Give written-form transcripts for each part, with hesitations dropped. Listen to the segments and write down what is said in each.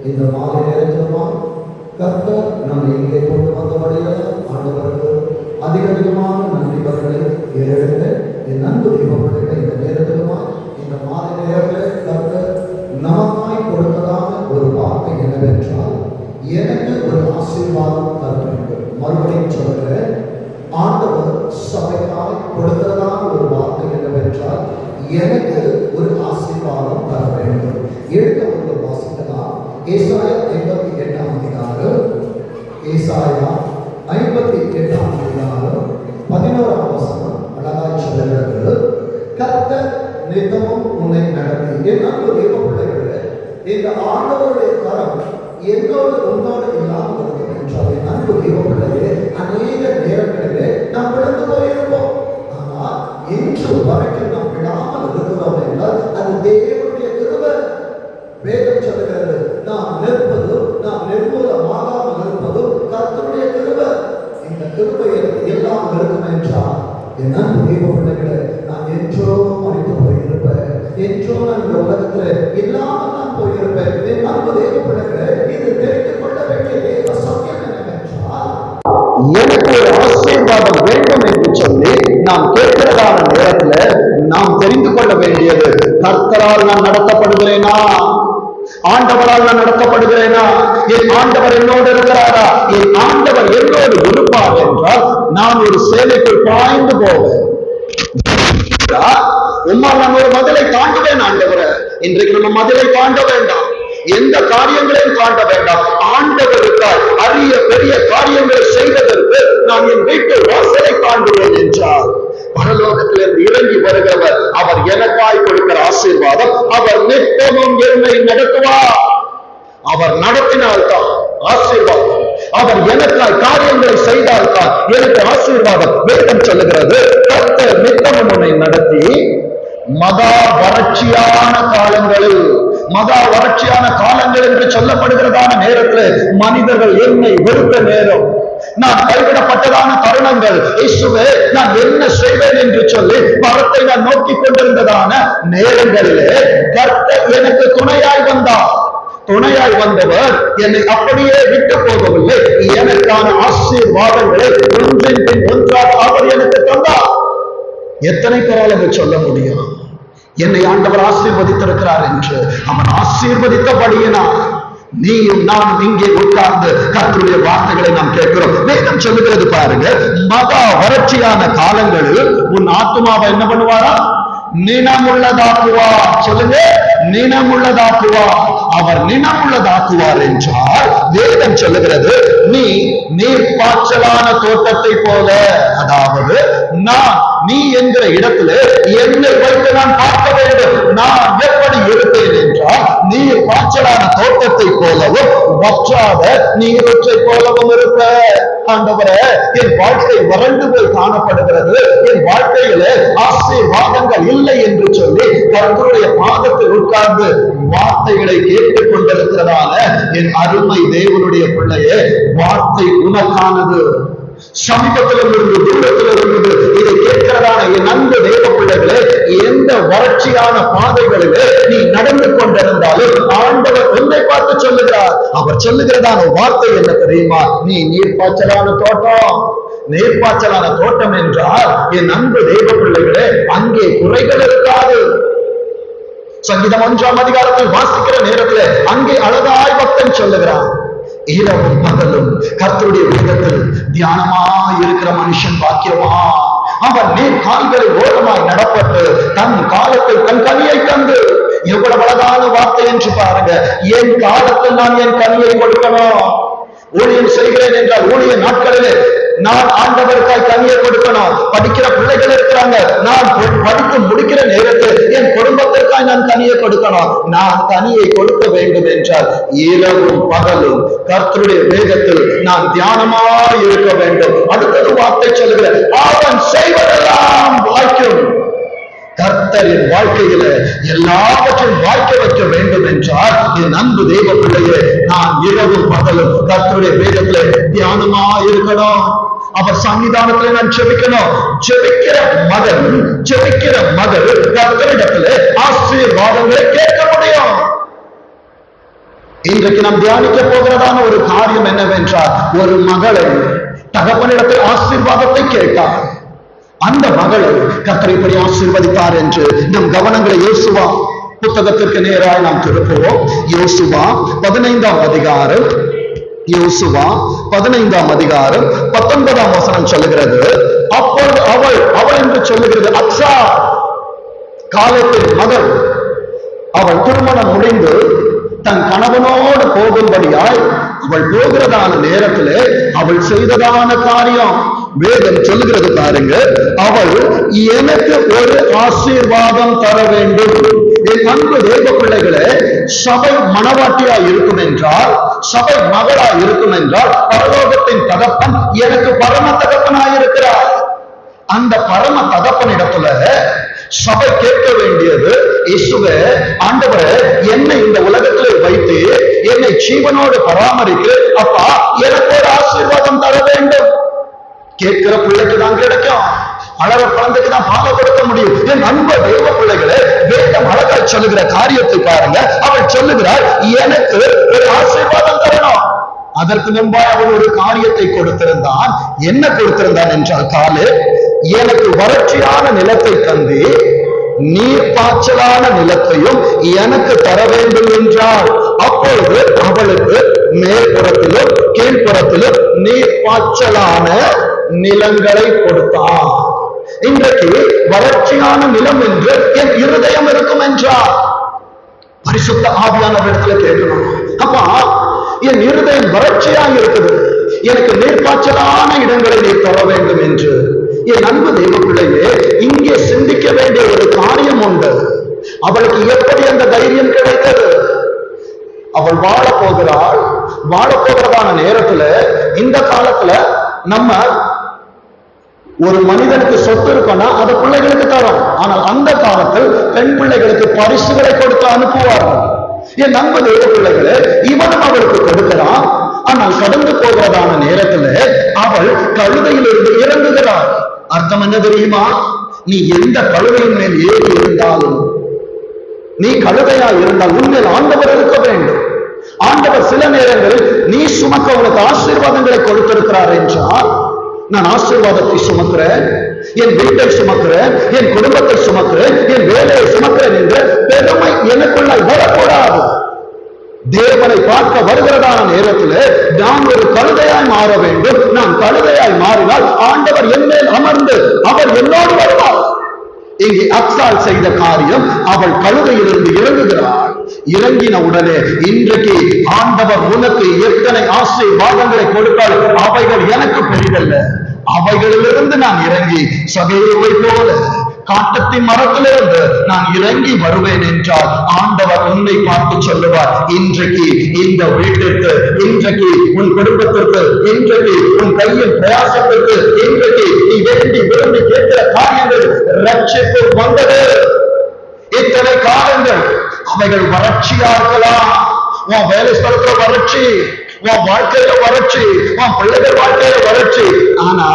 இந்த மாலை நேரத்திலுமா கர்த்தர் நம்மை இங்கே கொண்டு வந்தபடியால் ஆண்டவருக்கு அதிகமான நன்றி பலனை ஏறெடுத்த என் அன்பு தெய்வப்பட்ட இந்த நேரத்திலுமா இந்த மாலை நேரத்தில் கர்த்தர் நமக்காய் கொடுத்ததான ஒரு வார்த்தை என்னவென்றால், எனக்கு ஒரு ஆசீர்வாதம் தர வேண்டும். மறுபடியும் சொல்கிற ஆண்டவர் சபைக்காய் கொடுத்ததான ஒரு வார்த்தை என்னவென்றால், எனக்கு ஒரு ஆசீர்வாதம் தர வேண்டும். எடுத்த ஒரு வாசிக்கலாம். ஏசாயா 58ஆம் அதிகாரம், ஏசாயா 58ஆம் அதிகாரம் 11ஆம் வசனம் அழகாய் சொல்லுகிறது, கர்த்தர் நித்தமும் உன்னை நடத்தி. என் அன்பு தெய்வ பிள்ளைகளே, இந்த ஆண்டவருடைய கரம் என்னோடு உன்னோடு இல்லாமல் இருக்கும் என்றால், என் அன்பு தெய்வ பிள்ளைகளே, அநேக நேரங்களிலே நாம் விழுந்து போயிருப்போம். ஆனால் இன்று வரைக்கும் நாம் விடாமல் இருக்கிறோம் என்றால் அது தேவனுடைய கிருபை. வேதம் சொல்லுகிறது, நாம் நிற்பதும் நாம் நிர்மூலமாகாமல் இருப்பதும் கர்த்தருடைய கிருபை. இந்த கிருபை எனக்கு எல்லாம் இருக்கும் என்றால், என் அன்பு தெய்வ பிள்ளைகளே, நான் என்றோ மறைத்து போயிருப்பேன், என்றோ நான் இந்த உலகத்தில் இல்லாமல் நான் போயிருப்பேன். என் அன்பு தெய்வ பிள்ளைகளே, இது தெரிந்து கொள்ள வேண்டிய தேவ சத்தியம் என்னவென்றால், எனக்கு ஒரு ஆசீர்வாதம் வேண்டும் என்று சொல்லி நாம் கேட்கிறதான நேரத்துல நாம் தெரிந்து கொள்ள வேண்டியது, கர்த்தரால் நான் நடத்தப்படுகிறேனா, ஆண்டவரால் நான் நடத்தப்படுகிறேனா, என் ஆண்டவர் என்னோடு இருக்கிறாரா, என் ஆண்டவர் என்னோடு இருப்பார் என்றால் நான் ஒரு சேலைக்குள் பாய்ந்து போவேன். உம்மால் நான் ஒரு மதிலை தாண்டுவேன் ஆண்டவரை. இன்றைக்கு நம்ம மதிலை தாண்ட வேண்டாம், எந்த காரியங்களையும் தாண்ட வேண்டாம். ஆண்டவருக்காய் அரிய பெரிய காரியங்களை செய்வதற்கு நான் என் வீட்டு வாசலை தாண்டுவேன் என்றார். பரலோகத்திலிருந்து இறங்கி வருகிறவர், அவர் எனக்காய் கொடுக்கிற ஆசீர்வாதம், அவர் நித்தமும் என்னை நடத்துவார். அவர் நடத்தினால்தான் ஆசீர்வாதம், அவர் எனக்காய் காரியங்களை செய்தால்தான் எனக்கு ஆசீர்வாதம். வேதம் சொல்லுகிறது, கர்த்தர் நித்தமும் உன்னை நடத்தி மகா வறட்சியான காலங்களில், மகா வறட்சியான காலங்கள் என்று சொல்லப்படுகிறதான நேரத்தில் மனிதர்கள் என்னை வெறுத்த நேரம், நான் கைவிடப்பட்டதான தருணங்கள், இயேசுவே நான் என்ன செய்வேன் என்று சொல்லி பரத்தை நான் நோக்கி கொண்டிருந்ததான நேரங்களிலே கர்த்தர் எனக்கு துணையாய் வந்தார். துணையாய் வந்தவர் என்னை அப்படியே விட்டு போகவில்லை. எனக்கான ஆசீர்வாதங்களை ஒன்றின் பின் ஒன்றாக அவர் எனக்கு தந்தார். எத்தனை பேரால் சொல்ல முடியும் என்னை ஆண்டவர் ஆசீர்வதித்திருக்கிறார் என்று? அவர் ஆசீர்வதித்தபடியினால் நீயும் நானும் இங்கே உட்கார்ந்து கர்த்தருடைய வார்த்தைகளை நாம் கேட்கிறோம். வேதம் சொல்லுகிறது பாருங்க, மகா வறட்சியான காலங்களில் உன் ஆத்துமாவை என்ன பண்ணுவாரா? நினமுள்ளதாக்குவார். சொல்லுங்க, நினமுள்ளதாக்குவார். அவர் நினமுள்ளதாக்குவார் என்றால் வேதம் சொல்லுகிறது, நீ நீர்ப்பாய்ச்சலான தோட்டத்தை போல, அதாவது நீ என்கிற இடத்துல என்னை வைத்து நான் பார்க்க வேண்டும். நான் எப்படி இருப்பேன் என்றால் நீர் பாய்ச்சலான தோட்டத்தை போலவும் வற்றாத நீரொற்றை போலவும் இருப்ப. ஆண்டவரே, என் வாழ்க்கை வறண்டு போய் காணப்படுகிறது, என் வாழ்க்கையில ஆசீர்வாதங்கள் இல்லை என்று சொல்லி கர்த்தருடைய பாதத்தில் உட்கார்ந்து வார்த்தைகளை கேட்டுக் கொண்டிருக்கிறதான என் அருமை தேவனுடைய பிள்ளையே, வார்த்தை உனக்கானது. சமீபத்திலிருந்து தூரத்திலிருந்து இதை கேட்கிறதான என் அன்பு தேவ பிள்ளைகளே, எந்த வறட்சியான பாதைகளிலே நீ நடந்து கொண்டிருந்தாலும் ஆண்டவர் உன்னை பார்த்து சொல்லுகிறார். அவர் சொல்லுகிறதான வார்த்தை என்ன தெரியுமா? நீ நீர்ப்பாய்ச்சலான தோட்டம். நீர்ப்பாய்ச்சலான தோட்டம் என்றால் என் அன்பு தேவ பிள்ளைகளே, அங்கே குறைகள் இருக்காது. சங்கீதம் 1ஆம் அதிகாரத்தில் வாசிக்கிற நேரத்தில் அங்கே அழகாய் பக்தன் சொல்லுகிறான், இரவும் பகலும் கர்த்தருடைய வேதத்தில் தியானமாய் இருக்கிற மனுஷன் பாக்கியமா. அவர் நீர் கால்களை ஓரமாய் நடப்பட்டு தன் காலத்தில் தன் கனியை தந்து. எவ்வளவு அழகான வார்த்தை என்று பாருங்க. என் காலத்தில் நான் என் கனியை கொடுக்கணும். ஊழியம் செய்கிறேன் என்றால் ஊழிய நாட்களிலே நான் ஆண்டவருக்காய் கனியை கொடுக்கணும். படிக்கிற பிள்ளைகள் இருக்கிறாங்க, நான் படித்து முடிக்கிற நேரத்தில் என் குடும்பத்திற்காய் நான் கனியை கொடுக்கணும். நான் கனியை கொடுக்க வேண்டும் என்றால் இரவும் பகலும் கர்த்தருடைய வேதத்தில் நான் தியானமாய் இருக்க வேண்டும். அடுத்தது வார்த்தை சொல்லுகிற, அவன் செய்வதெல்லாம் வாய்க்கும். கர்த்தரின் வாழ்க்கையில எல்லாவற்றையும் வாய்க்க வைக்க வேண்டும் என்றால் என் அன்பு தேவ பிள்ளையே, நான் இரவும் பகலும் கர்த்தருடைய வேதத்துல தியானமா இருக்கணும். அவர் சன்னிதானத்துல நான் ஜெபிக்கணும். ஜெபிக்கிற மகள் கர்த்தரிடத்துல ஆசீர்வாதங்களை கேட்க முடியும். இன்றைக்கு நாம் தியானிக்க போகிறதான ஒரு காரியம் என்னவென்றால், ஒரு மகளை தகப்பனிடத்தில் ஆசீர்வாதத்தை கேட்டார். அந்த மகளை கர்த்தர் இப்படி ஆசீர்வதித்தார் என்று நம் கவனங்களை யோசுவா புத்தகத்திற்கு நேராக நாம் திருப்புவோம். யோசுவா 15ஆம் அதிகாரம், யோசுவா 15ஆம் அதிகாரம் 19ஆம் வசனம் சொல்லுகிறது, அப்பொழுது அவள் என்று சொல்லுகிறது அக்ஸா, காலேபின் மகள். அவள் திருமணம் முடிந்து தன் கணவனோடு போகும்படியாய் அவள் போகிறதான நேரத்திலே அவள் செய்ததான காரியம் வேதம் சொல்லுகிறது பாருங்க. அவள் எனக்கு ஒரு ஆசீர்வாதம் தர வேண்டும். என் அன்பு தேவ பிள்ளைகளே, சபை மணவாட்டியா இருக்கும் என்றால், சபை மகளா இருக்கும் என்றால், பரலோகத்தின் தகப்பன் எனக்கு பரம தகப்பனாயிருக்கிறார். அந்த பரம தகப்பனிடத்துல சபை கேட்க வேண்டியது, இயேசுவே, ஆண்டவரே, என்னை இந்த உலகத்திலே வைத்து என்னை ஜீவனோடு பராமரித்து அப்பா எனக்கு ஒரு ஆசீர்வாதம் தர வேண்டும். கேட்கிற பிள்ளைக்கு தான் கிடைக்கும், அழற குழந்தைக்கு தான் பாலை கொடுக்க முடியும். என் அன்பு தேவ பிள்ளைகளே, வேதம் அழகாய் சொல்லுகிற காரியத்தை பாருங்க. அவள் சொல்லுகிறாள், எனக்கு ஒரு ஆசீர்வாதம் தரணும். அதற்கு முன்பாக அவள் ஒரு காரியத்தை கொடுத்திருந்தான். என்ன கொடுத்திருந்தான் என்றால், காலே, எனக்கு வறட்சியான நிலத்தை தந்து நீர் பாய்ச்சலான நிலத்தையும் எனக்கு தர வேண்டும் என்றால், அப்பொழுது அவளுக்கு மேற்புறத்திலும் கீழ்ப்புறத்திலும் நீர் பாய்ச்சலான நிலங்களை கொடுத்தான். இன்றைக்கு வறட்சியான நிலம் என்று என் இருதயம் இருக்கும் என்றார். பரிசுத்த ஆவியானவரிடத்துல கேட்கணும், அப்பா என் இருதயம் வறட்சியாக இருக்குது, எனக்கு நீர்ப்பாய்ச்சலான இடங்களை நீர் தர வேண்டும் என்று. என் அன்பு தெய்வ பிள்ளையே, இங்கே சிந்திக்க வேண்டிய ஒரு காரியம் உண்டு. அவளுக்கு எப்படி அந்த தைரியம் கிடைத்தது? அவள் வாழப்போகிறதான நேரத்துல, இந்த காலத்துல நம்ம ஒரு மனிதனுக்கு சொத்து இருக்கனா அது பிள்ளைகளுக்கு தரும். ஆனால் அந்த காலத்தில் பெண் பிள்ளைகளுக்கு பரிசுகளை கொடுத்து அனுப்புவார்கள். என் அன்பு தெய்வ பிள்ளைகளே, இவனும் அவளுக்கு கொடுக்கிறான். ஆனால் கடந்து போகிறதான நேரத்துல அவள் கழுதையிலிருந்து இறங்குகிறாள். அர்த்தம் என்ன தெரியுமா? நீ எந்த கழுதையின் மேல் ஏறி இருந்தாலும், நீ கழுதையா இருந்தால் உண்மையில் ஆண்டவர் இருக்க வேண்டும். ஆண்டவர் சில நேரங்களில் நீ சுமக்க உனக்கு ஆசீர்வாதங்களை கொடுத்திருக்கிறார் என்றால், நான் ஆசீர்வாதத்தை சுமக்கிறேன், என் வீட்டை சுமக்கிறேன், என் குடும்பத்தை சுமக்கிறேன், என் வேலையை சுமக்கிறேன் என்ற பெருமை எனக்குள்ள வரக்கூடாது. தேவனை பார்க்க வருகிறதான நேரத்தில் நான் ஒரு கழுதையாய் மாற வேண்டும். நான் கழுதையாய் மாறினால் ஆண்டவர் என் மேல் அமர்ந்து அவர் என்னோடு வருவார். இங்கே அக்சால் செய்த காரியம், அவள் கழுதையிலிருந்து இறங்குகிறாள். இறங்கின உடனே, இன்றைக்கு ஆண்டவர் உனக்கு எத்தனை ஆசீர்வாதங்களை கொடுத்தால் அவைகள் எனக்கு பெரிதல்ல. அவைகளிலிருந்து நான் இறங்கி சகேயுவை போல காட்டத்தின் மரத்திலிருந்து நான் இறங்கி வருவேன் என்றால் ஆண்டவர் உன்னை பார்த்து சொல்லுவார், இன்றைக்கு இந்த வீட்டிற்கு, இன்றைக்கு உன் குடும்பத்திற்கு, இன்றைக்கு உன் கையின் பிரயாசத்திற்கு, இன்றைக்கு நீ வேண்டி விரும்பி கேட்கிற காரியங்கள் ரட்சிப்பு வந்தது. இத்தனை காலங்கள் அவைகள் வறட்சியா இருக்கலாம். உன் வேலை ஸ்தலத்துல வறட்சி, உன் வாழ்க்கையில வறட்சி, உன் பிள்ளைகள் வாழ்க்கையில வறட்சி. ஆனா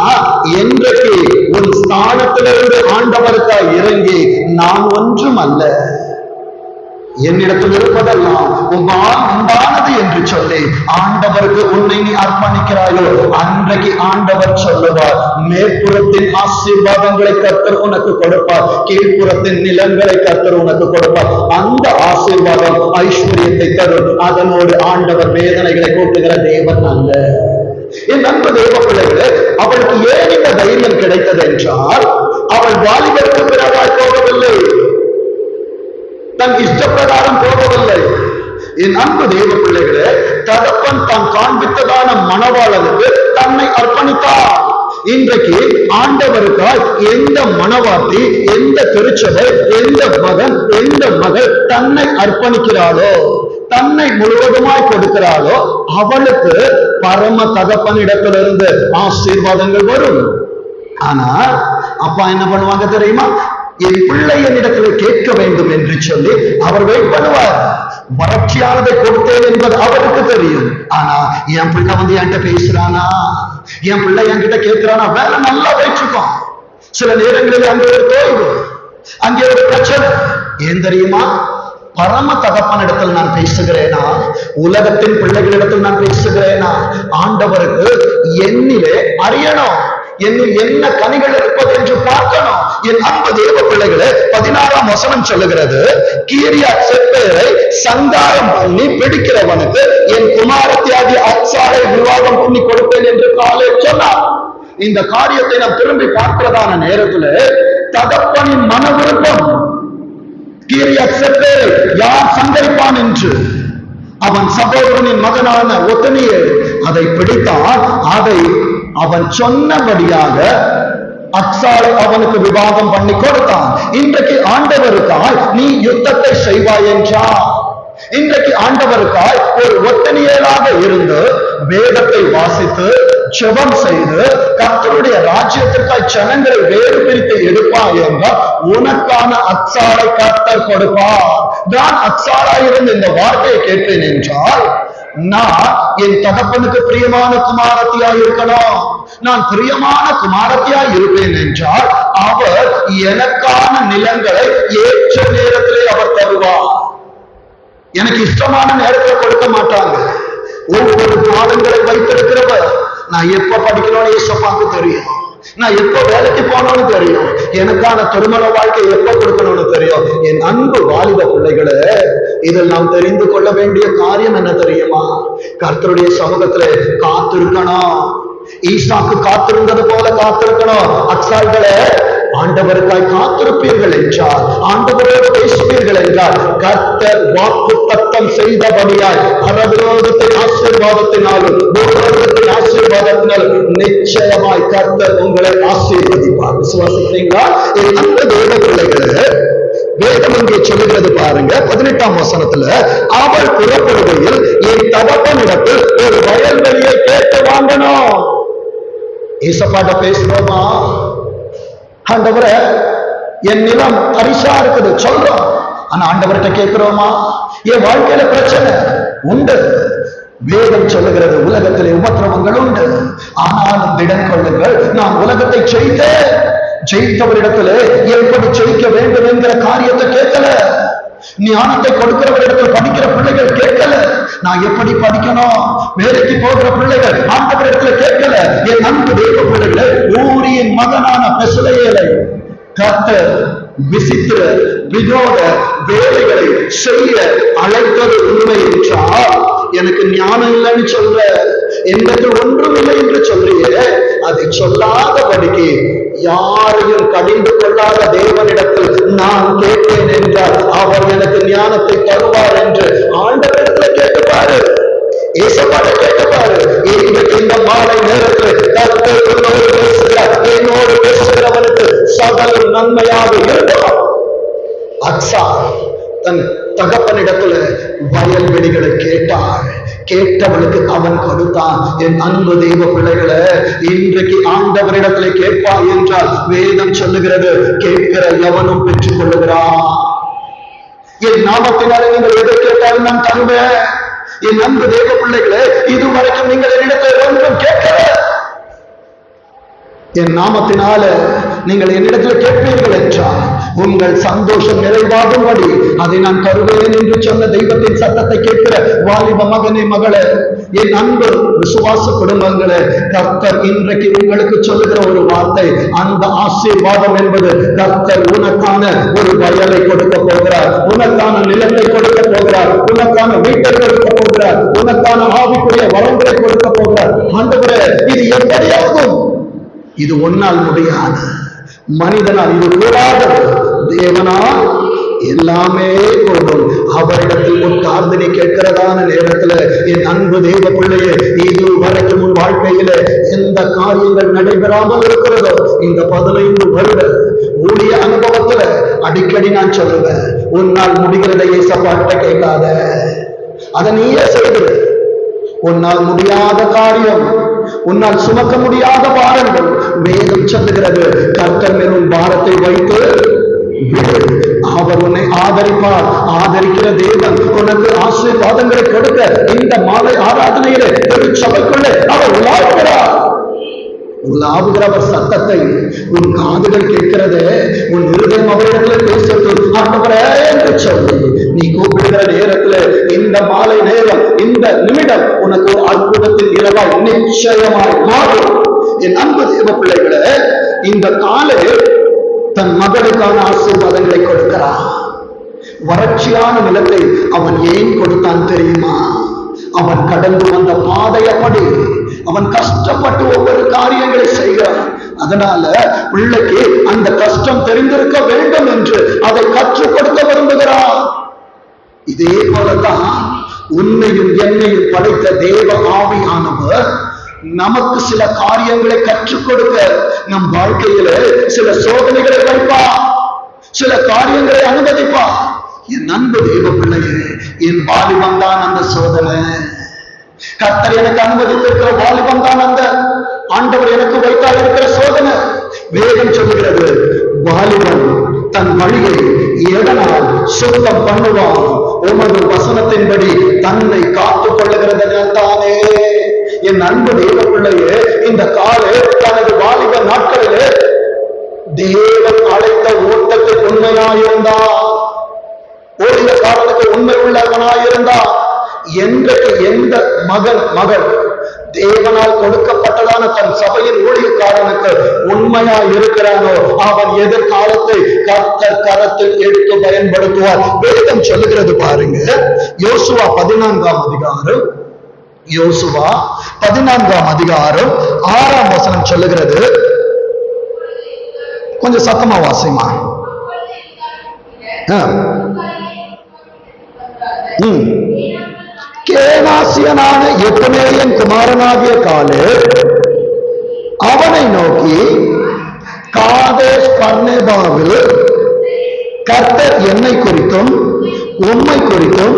என்றைக்கு உன் ஸ்தானத்திலிருந்து ஆண்டவருக்காய் இறங்கி, நான் ஒன்றும் அல்ல, என்னிடத்தில் இருப்பதெல்லாம் உண்டானது என்று சொல்லி ஆண்டவருக்கு உன்னை நீ அர்ப்பணிக்கிறாயோ, அன்றைக்கு ஆண்டவர் சொல்லுவார், மேற்புறத்தின் ஆசீர்வாதங்களை கர்த்தர் உனக்கு கொடுப்பார், கீழ்ப்புறத்தின் நிலங்களை கர்த்தர் உனக்கு கொடுப்பார். அந்த ஆசீர்வாதம் ஐஸ்வர்யத்தை தரும். அதனோடு ஆண்டவர் வேதனைகளை கூட்டுகிற தேவன் அல்ல. என் அன்பு தேவ பிள்ளைகளே, அவளுக்கு ஏன் இந்த தைரியம் கிடைத்தது என்றால், அவள் வாலிபருக்கு பிறகாய் போகவில்லை, தன் இஷ்டப்பிரகாரம் போகவில்லை. என் அன்பு தேவ பிள்ளைகளே, தகப்பன் தான் காண்பித்ததான மணவாளனுக்கு தன்னை அர்ப்பணித்தார். இன்றைக்கு ஆண்டவருக்காய் எந்த மணவாட்டி, எந்த திருச்சபை, எந்த மகன், எந்த மகள் தன்னை அர்ப்பணிக்கிறாளோ, தன்னை முழுவதுமாய் கொடுக்கிறாளோ, அவளுக்கு பரம தகப்பனிடத்திலிருந்து ஆசீர்வாதங்கள் வரும். ஆனா அப்பா என்ன பண்ணுவாங்க தெரியுமா? என் பிள்ளை என்னிடத்தில் கேட்க வேண்டும் என்று சொல்லி அவர் வெயிட் பண்ணுவார். வறட்சியானதை கொடுத்தேன் என்பது அவருக்கு தெரியும். ஆனா என் பிள்ளை வந்து என்கிட்ட பேசுறானா, என் பிள்ளை என்கிட்ட கேட்கிறானா, வேலை நல்லா வச்சிருக்கோம். சில நேரங்களில் அங்கே ஒரு தோய்வு, அங்கே ஒரு பிரச்சனை. ஏன் தெரியுமா? பரம தகப்பனிடத்தில் நான் பேசுகிறேனா, உலகத்தின் பிள்ளைகளிடத்தில் நான் பேசுகிறேனா? ஆண்டவருக்கு என்னிலே அறியணும், என்னில் என்ன கனிகள் இருப்பது என்று பார்க்கணும். என் அன்பு தேவ பிள்ளைகளே, 16ஆம் வசனம் சொல்லுகிறது, கீரியாத் செப்பேரை சங்காரம் பண்ணி பிடிக்கிறவனுக்கு என் குமாரத்தியாகிய அக்சாலை விவாகம் பண்ணி கொடுப்பேன் என்று காலே சொன்னார். இந்த காரியத்தை நாம் திரும்பி பார்க்கிறதான நேரத்தில் தகப்பனின் மன விருப்பம், கீரியாத் செப்பேரை யார் சங்கரிப்பான் என்று அவன் சகோதரனின் மகனான ஒத்தனியை அதை பிடித்தான். அதை அவன் சொன்னபடியாக அக்சாலை அவனுக்கு விவாகம் பண்ணி கொடுத்தான். இன்றைக்கு ஆண்டவருக்காய் நீ யுத்தத்தை செய்வாய் என்றார். இன்றைக்கு ஆண்டவருக்காய் ஒரு ஒத்தனியலாக இருந்து வேதத்தை வாசித்து ஜெபம் செய்து கர்த்தருடைய ராஜ்யத்திற்காய் ஜனங்களை வேறு பிரித்து எடுப்பாய் என்றால் உனக்கான அக்சாலை கர்த்தர் கொடுப்பார். நான் அக்சாலா இருந்து இந்த வார்த்தையை கேட்பேன் என்றால் நான் என் தகப்பனுக்கு பிரியமான குமாரத்தியாய் இருக்கணும். நான் பிரியமான குமாரத்தியாய் இருப்பேன் என்றால் அவர் எனக்கான நிலங்களை ஏற்ற நேரத்திலே அவர் தருவார். எனக்கு இஷ்டமான நேரத்தில் கொடுக்க மாட்டாங்க. ஒவ்வொரு பாடங்களை வைத்திருக்கிறவர் நான் எப்ப படிக்கணும்னு ஏசப்பாக்கு தெரியும், நான் எப்ப வேலைக்கு போனோம்னு தெரியும், எனக்கான திருமண வாழ்க்கை எப்ப கொடுக்கணும்னு தெரியும். என் அன்பு வாலிப பிள்ளைகளே, இதில் நாம் தெரிந்து கொள்ள வேண்டிய காரியம் என்ன தெரியுமா? கர்த்தருடைய சமூகத்திலே காத்திருக்கணும். ஈசாக்கு காத்திருந்தது போல காத்திருக்கணும். அக்சால்களே, ஆண்டவருக்காய் காத்திருப்பீர்கள் என்றால், ஆண்டவரோடு பேசுவீர்கள் என்றால், கர்த்தர் வாக்கு தத்தம் செய்தபடியாய் பரவிரோதத்தின் ஆசீர்வாதத்தினாலும் பூலோகத்தின் ஆசீர்வாதத்தினாலும் நிச்சயமாய் கர்த்தர் உங்களை ஆசீர்வதிப்பார். விசுவாசிக்கிறீங்களா? என் அந்த தேவ பிள்ளைகளே, வேதம் இங்கே சொல்லுகிறது பாருங்க, 18ஆம் வசனத்துல, அவள் புறப்படுகையில் என் தகப்பனிடத்தில் ஒரு வயல்வெளியை கேட்டு வாங்கணும். ஏசப்பாட்ட பேசுறோமா? ஆண்டவரே, என் நிலம் தரிசா இருக்குது சொல்றோம், ஆனா ஆண்டவர்கிட்ட கேட்கிறோமா? என் வாழ்க்கையில பிரச்சனை உண்டு. வேதம் சொல்லுகிறது, உலகத்திலே உபத்திரவங்கள் உண்டு, ஆனாலும் திடன் கொள்ளுங்கள், நான் உலகத்தை ஜெயித்தவரிடத்துல எப்படி ஜெயிக்க வேண்டும் என்கிற காரியத்தை கேட்கல. ஞானத்தை கொடுக்கிறவரிடத்தில் படிக்கிற பிள்ளைகள் கேட்கல. நான் எப்படி படிக்கணும், வேலைக்கு போகிற பிள்ளைகள் ஆண்டவரிடத்துல கேட்கல. என் அன்பு தேவ பிள்ளைகளை, ஊரியின் மகனான பெசலேயேலை கர்த்தர் விசித்திர வினோத வேலைகளை செய்ய அழைத்தது உண்மை என்றால், எனக்கு ஞானம் இல்லைன்னு சொல்ற, எனக்கு ஒன்றும் இல்லை என்று சொல்றியே, அதை சொல்லாதபடிக்கு யாரையும் கடிந்து கொள்ளாத தேவனிடத்தில் நான் கேட்பேன் என்றால் அவர் எனக்கு ஞானத்தை தருவார் என்று ஆண்டவரிடத்தில் கேட்டுப்பாரு, ஏசப்பாட கேட்டுப்பாரு. இந்த மாலை நேரத்தில் கர்த்தர் என்னோடு பேசுகிறவனுக்கு சகல நன்மையாக இருக்கும். அக்சா தன் தகப்பனிடத்துல வயல்வெளிகளை கேட்டாள், கேட்டவனுக்கு அவன் கொடுத்தான். என் அன்பு தெய்வ பிள்ளைகளை, இன்றைக்கு ஆண்டவரிடத்துல கேட்பாய் என்றால் வேதம் சொல்லுகிறது, கேட்கிற எவனும் பெற்றுக் கொள்ளுகிறான். என் நாமத்தினாலே நீங்கள் எதை கேட்டாலும் நான் தருவேன். என் அன்பு தேவ பிள்ளைகளே, இதுவரைக்கும் நீங்கள் என்னிடத்தில் ஒன்றும் கேட்கல. என் நாமத்தினால நீங்கள் என்னிடத்தில் கேட்பீர்கள் என்றால் உங்கள் சந்தோஷம் நிறைவாகும்படி அதை நான் தருவேன் என்று சொன்ன தெய்வத்தின் சத்தத்தை கேட்கிற வாலிப மகனே, மகளே, என் அன்பு விசுவாச குடும்பங்களே, கர்த்தர் இன்றைக்கு உங்களுக்கு சொல்லுகிற ஒரு வார்த்தை, அந்த ஆசீர்வாதம் என்பது கர்த்தர் உனக்கான ஒரு வயலை கொடுக்க போகிறார், உனக்கான நிலத்தை கொடுக்க போகிறார், உனக்கான வீட்டை கொடுக்க போகிறார், உனக்கான ஆவிக்குரிய வளங்களை கொடுக்க போகிறார். ஆண்டவரே, இது எப்படியாகும்? இது ஒன்னால் முடியாது, மனிதனால் இது கூடாதது, தேவனால் எல்லாமே கூடும். அவரிடத்தில் உட்கார்ந்து நீ கேட்கிறதான நேரத்துல, என் அன்பு தேவ பிள்ளையே, இது வரைக்கும் உன் வாழ்க்கையில எந்த காரியங்கள் நடைபெறாமல் இருக்கிறதோ, இந்த 15 வருட ஊழிய அனுபவத்துல அடிக்கடி நான் சொல்லுவேன், உன்னால் முடிகிறதை ஏசப்பாட்ட கேட்காத, அதை நீயே செய்து. உன்னால் முடியாத காரியம், உன்னால் சுமக்க முடியாத பாரங்கள், வேதம் சொல்லுகிறது, கர்த்தர் மேல் உன் பாரத்தை வைத்து விடு, அவர் உன்னை ஆதரிப்பார். ஆதரிக்கிற தேவன் உனக்கு ஆசீர்வாதங்களை கொடுக்க இந்த மாலை ஆராதனையிலே சபைக்குள்ளே அவர் உலாவுகிறார். உலாவுகிறவர் சத்தத்தை உன் காதுகள் கேட்கிறதே, உன் இருதயம் அவரிடத்தில் பேசட்டும். ஆண்டவரே என்று சொல்லி நீ கூப்பிடுகிற நேரத்துல இந்த மாலை நேரம், இந்த நிமிடம் உனக்கு ஒரு அற்புதத்தின் இரவாய் நிச்சயமாய் மாறும். என் அன்பு தேவ பிள்ளைகளே, இந்த காலை தன் மகனுக்கான ஆசீர்வாதங்களை கொடுக்கிறான். வறட்சியான நிலத்தை அவன் ஏன் கொடுத்தான் தெரியுமா? அவன் கடந்து வந்த பாதையப்படி அவன் கஷ்டப்பட்டு ஒவ்வொரு காரியங்களை செய்கிறான். அதனால பிள்ளைக்கு அந்த கஷ்டம் தெரிந்திருக்க வேண்டும் என்று அதை கற்றுக் கொடுக்க விரும்புகிறான். இதே போலதான் உன்னையும் என்னையும் படைத்த தேவ ஆவியானவர் நமக்கு சில காரியங்களை கற்றுக் கொடுக்க நம் வாழ்க்கையில சில சோதனைகளை வைப்பா, சில காரியங்களை அனுமதிப்பா. என் அன்பு தேவ பிள்ளையே, என் வாலிபம் தான் அந்த சோதனை. கர்த்தர் எனக்கு அனுமதித்திருக்கிற வாலிபம் தான் அந்த ஆண்டவர் எனக்கு வைத்தால் இருக்கிற சோதனை. வேதம் சொல்லுகிறது, வாலிபன் தன் வழியை எதனால் சுத்தம் பண்ணுவான்? உமது வசனத்தின்படி தன்னை காத்துக் கொள்ளுகிறதனால் தானே. என் அன்பு தேவ பிள்ளையே, இந்த காலை தனது வாலிப நாட்களிலே தேவன் அழைத்த ஓட்டத்தில் உண்மையாயிருந்தான், ஓடிய காலத்துக்கு உண்மை உள்ளவனாயிருந்தான். என்றைக்கு எந்த மகள் தேவனால் கொடுக்கப்பட்டதான தன் சபையின் ஊழியக்காரனுக்கு உண்மையா இருக்கிறானோ அவன் எதிர்காலத்தை கர்த்தர் கரத்தில் எடுத்து பயன்படுத்துவார். வேதம் சொல்லுகிறது பாருங்க, யோசுவா 14ஆம் அதிகாரம், யோசுவா 14ஆம் அதிகாரம் 6ஆம் வசனம் சொல்லுகிறது. கொஞ்சம் சத்தமா வாசிமா. கேனாசியனான எத்தனேயன் குமாரனாகிய காலே அவனை நோக்கி, காதேஸ் பர்னேபாவில் கர்த்தர் என்னை குறித்தும் உம்மை குறித்தும்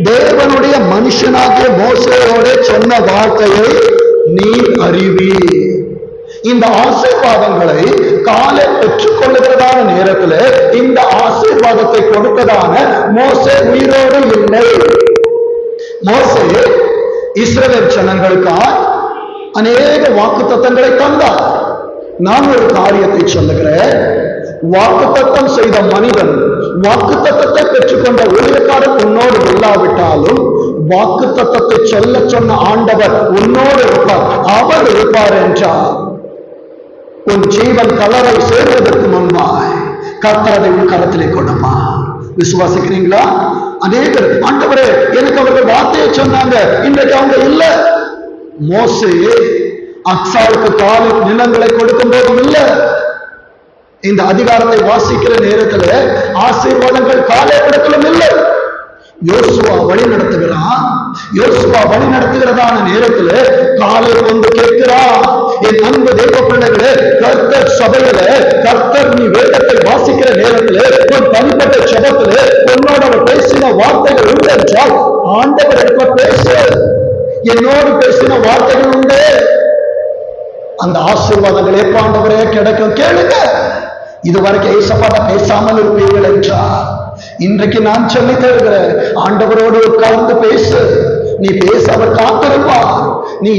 தேவனுடைய மனுஷனாகிய மோசேயோட சொன்ன வார்த்தையை நீ அறிவி. இந்த ஆசீர்வாதங்களை காலை பெற்றுக் கொள்ளுகிறதான நேரத்தில் இந்த ஆசீர்வாதத்தை கொடுத்ததான மோசே உயிரோடு இல்லை. மோசே இஸ்ரவேல் ஜனங்களுக்காக அநேக வாக்குத்தத்தங்களை தந்தார். நான் ஒரு காரியத்தை சொல்லுகிறேன், வாக்குத்தத்தம் செய்த மனிதன், வாக்குத்தத்தத்தை பெற்றுக்கொண்ட ஊழியக்காரன் உன்னோடு இல்லாவிட்டாலும் வாக்குத்தத்தத்தை சொல்ல சொன்ன ஆண்டவர் உன்னோடு இருப்பார். அவர் இருப்பார் என்றார் உன் ஜீவன் கலரை சேர்வதற்கு முன்பாய் கர்த்தரை உன் கரத்திலே கொடுப்பார். விசுவாசிக்கிறீங்களா? அநேகர், ஆண்டவரே எனக்கு அவர்கள் வார்த்தையை சொன்னாங்க, இன்றைக்கு அவங்க இல்ல. மோசே அக்சாவுக்கு காலு நிலங்களை கொடுக்கும் போதும் இல்ல. இந்த அதிகாரத்தை வாசிக்கிற நேரத்துல ஆசீர்வாதங்கள் காலை இடத்திலும் இல்லை. யோசுவா வழி நடத்துகிறான். யோசுவா வழி நடத்துகிறதான நேரத்துல காலை வந்து கேட்கிறான், என் அன்பு தேவ பிள்ளைகளே, கர்த்தர் சபையில கர்த்தர் நீ வேதத்தை வாசிக்கிற நேரத்துல உன் தனிப்பட்ட சபத்துல உன்னோட பேசின வார்த்தைகள் உண்டு என்றால் ஆண்டவர் எடுக்க பேசு. என்னோடு பேசின வார்த்தைகள் உண்டு. அந்த ஆசீர்வாதங்கள் எப்ப ஆண்டவரே கிடைக்கும் கேளுங்க. இதுவரைக்கும் ஏசப்பாட்ட பேசாமல் இருப்பீர்கள் என்றார். இன்றைக்கு நான் சொல்லி தருகிறேன், ஆண்டவரோடு உட்கார்ந்து பேசு. நீ பேச அவர் காத்திருப்பார். நீ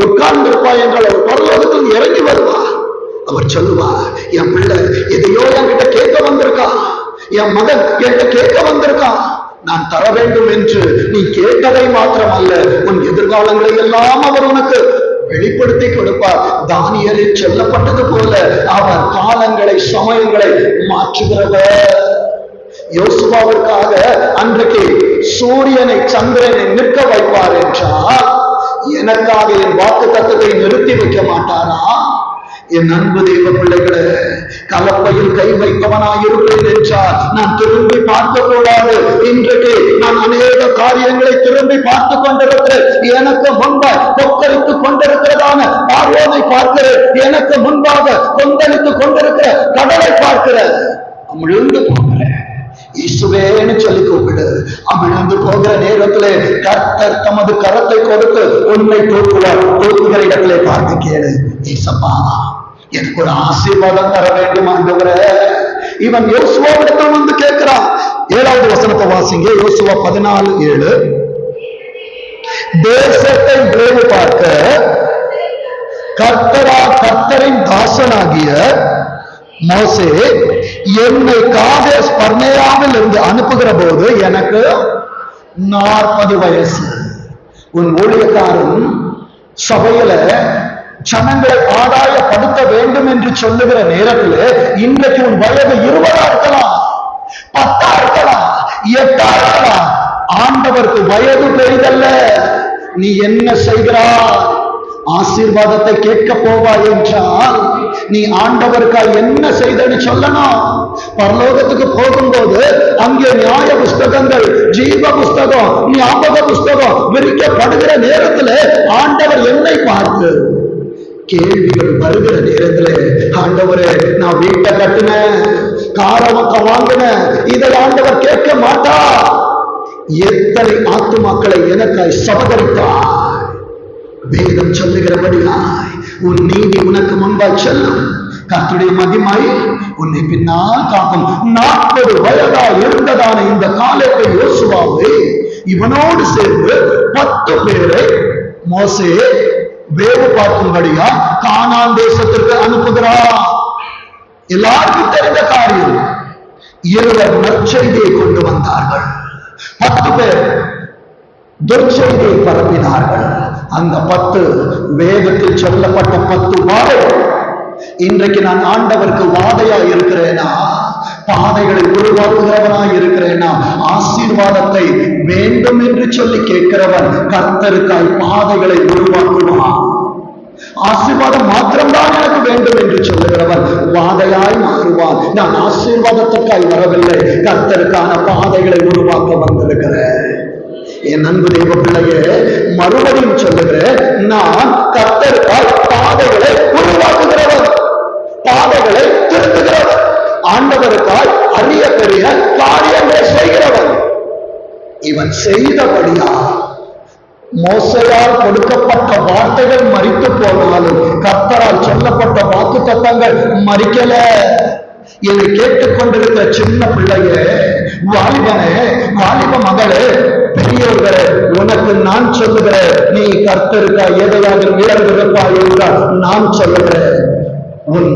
உட்கார்ந்து இருப்பாய் என்றால் அவர் பரலோகத்தில் இறங்கி வருவார். அவர் சொல்லுவார், என் பிள்ளை எதையோ என்கிட்ட கேட்க வந்திருக்கா, என் மகன் என்கிட்ட கேட்க வந்திருக்கா, நான் தர வேண்டும் என்று நீ கேட்டதை மாத்திரமல்ல, உன் எதிர்காலங்களை எல்லாம் அவர் உனக்கு வெளிப்படுத்தி கொடுப்பார். தானியேலில் சொல்லப்பட்டது போல அவர் காலங்களை சமயங்களை மாற்றுகிறவர். யோசுவாவிற்காக அன்றைக்கு சூரியனை சந்திரனை நிற்க வைப்பார் என்றால் எனக்காக என் வாக்கு தத்தத்தை நிறுத்தி வைக்க மாட்டாரா? என் அன்பு தெய்வ பிள்ளைகளே, கலப்பையில் கை வைப்பவனாய் இருப்பேன் என்றால் நான் திரும்பி பார்க்க கூடாது. இன்றைக்கு நான் அநேக காரியங்களை திரும்பி பார்த்து கொண்டிருக்கிறேன். எனக்கு முன்பாக கொக்கரித்துக் கொண்டிருக்கிறதான பார்வோனை பார்க்கிறேன். எனக்கு முன்பாக கொந்தளித்துக் கொண்டிருக்கிற கடலை பார்க்கிறேன். அமிழ்ந்து போகிறேன். இயேசுவேன்னு சொல்லி கூப்பிடு. அமிழ்ந்து போகிற நேரத்திலே கர்த்தர் தமது கரத்தை கொடுத்து உன்னை தூக்குவார். தூக்குகிற இடத்திலே பார்த்து கேளு, ஏசப்பா எனக்கு ஒரு ஆசீர்வாதம் தர வேண்டும் ஆண்டவரே. இவன் யோசுவாவிடத்தில் வந்து கேட்கிறான். 7வது வசனத்தை வாசிங்க. யோசுவா 14:7. தேசத்தை வேவு பார்க்க கர்த்தரின் தாசனாகிய மோசே என்னை காதேஸ் பர்னேயாவில் இருந்து அனுப்புகிற போது எனக்கு 40 வயசு. உன் ஊழியக்காரன் சபையில ஜனங்களை ஆதாயப்படுத்த வேண்டும் என்று சொல்லுகிற நேரத்தில் இன்றைக்கு உன் வயது 20 இருக்கலாம், 10 இருக்கலாம், 8 இருக்கலாம். ஆண்டவருக்கு வயது பெரிதல்ல. நீ என்ன செய்கிறாய்? ஆசீர்வாதத்தை கேட்க போவாய் என்றால் நீ ஆண்டவருக்காய் என்ன செய்தன்னு சொல்லணும். பரலோகத்துக்கு போகும்போது அங்கே நியாய புஸ்தகங்கள், ஜீவ புஸ்தகம், ஞாபக புஸ்தகம் விரிக்கப்படுகிற நேரத்தில் ஆண்டவர் என்னை பார்த்து கேள்விகள் வருகிற நேரத்துல, ஆண்டவரே நான் வீட்டை கட்டினேன், காரமக்க வாங்கினேன், இதை ஆண்டவர் கேட்க மாட்டா. எத்தனை ஆத்துமாக்களை எனக்காய் சபதரித்தார். வேதம் சொல்லுகிறபடியாய் உன் நீதி உனக்கு முன்பாய் செல்லும், கர்த்தருடைய மகிமை உன்னை பின்னால் காக்கும். 40 வயதாய் இருந்ததான இந்த காலத்தை யோசுவாவை இவனோடு சேர்ந்து 10 பேரை மோசே வேவு பார்க்கும்படியா கானான் தேசத்திற்கு அனுப்புகிறார். எல்லாருக்கும் தெரிந்த காரியம். 2 நற்செய்தியை கொண்டு வந்தார்கள், 10 பேர் துர்ச்செய்தியை பரப்பினார்கள். அந்த 10 வேதத்தில் சொல்லப்பட்ட 10 வாதை. இன்றைக்கு நான் ஆண்டவருக்கு வாதையா இருக்கிறேனா? பாதைகளை உருவாக்குகிறவனா இருக்கிறேனா? ஆசீர்வாதத்தை வேண்டும் என்று சொல்லி கேட்கிறவன் கர்த்தருக்காய் பாதைகளை உருவாக்குவான். ஆசீர்வாதம் மாத்திரம்தான் எனக்கு வேண்டும் என்று சொல்லுகிறவன் வாதையாய் மாறுவான். நான் ஆசீர்வாதத்திற்காய் வரவில்லை, கர்த்தருக்கான பாதைகளை உருவாக்க வந்திருக்கிறேன். என் அன்பு தெய்வ பிள்ளையே, மறுபடியும் சொல்லுகிறேன், நான் கர்த்தருக்காய் பாதைகளை உருவாக்குகிறவன், பாதைகளை திருத்துகிறவன், ஆண்டவருக்காய் அரிய பெரிய காரியங்களை செய்கிறவன். இவன் செய்தபடியா மோசையால் கொடுக்கப்பட்ட வார்த்தைகள் மரித்து போனாலும் கர்த்தரால் சொல்லப்பட்ட வாக்கு தத்தங்கள் மறிக்கல. என்னை கேட்டுக்கொண்டிருக்கிற சின்ன பிள்ளையே, வாலிபனே, வாலிப மகளே, பெரியவர்களே, உனக்கு நான் சொல்லுகிறேன், நீ கர்த்தருக்கா எதையாக உயர்ந்திருப்பாய் என்றால் நான் சொல்லுகிறேன், உன்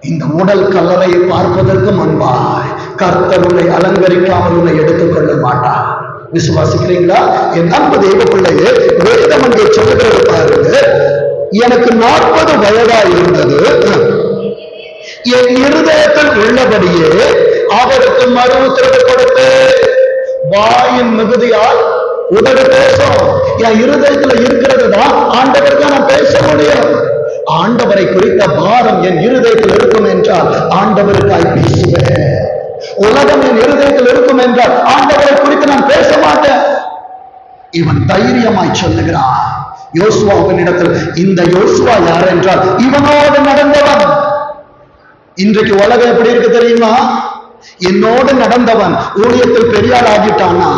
இந்த உடல் கல்லறையை பார்ப்பதற்கு முன்பாய் கர்த்தர் உன்னை அலங்கரிக்காமல் உன்னை எடுத்துக்கொள்ள மாட்டார். விசுவாசிக்கிறீங்களா? என் அன்பு தெய்வ பிள்ளையே, வேதம் அங்கே சொல்லுகிறது பாருங்க. எனக்கு 40 வயதா இருந்தது, என் இருதயத்தில் உள்ளபடியே அவருக்கு மறு உத்தரவு கொடுத்து, வாயின் மிகுதியால் உதடு பேசும். என் இருதயத்துல இருக்கிறது தான் ஆண்டவருக்கு நான் பேச முடியும். ஆண்டவரை குறித்த பாரம் என் இருதயத்தில் இருக்கும் என்றால் ஆண்டவருக்காய் பேசுவேன். உலகம் என் இருதயத்தில் இருக்கும் என்றால் ஆண்டவரை குறித்து நான் பேச மாட்டேன். இவன் தைரியமாய் சொல்லுகிறான். யோசுவாவின் இடத்தில் இந்த யோசுவா யார் என்றால் இவனோடு நடந்தவன். இன்றைக்கு உலகம் எப்படி இருக்கு தெரியுமா? என்னோடு நடந்தவன் ஊழியத்தில் பெரியாள் ஆகிட்டானா,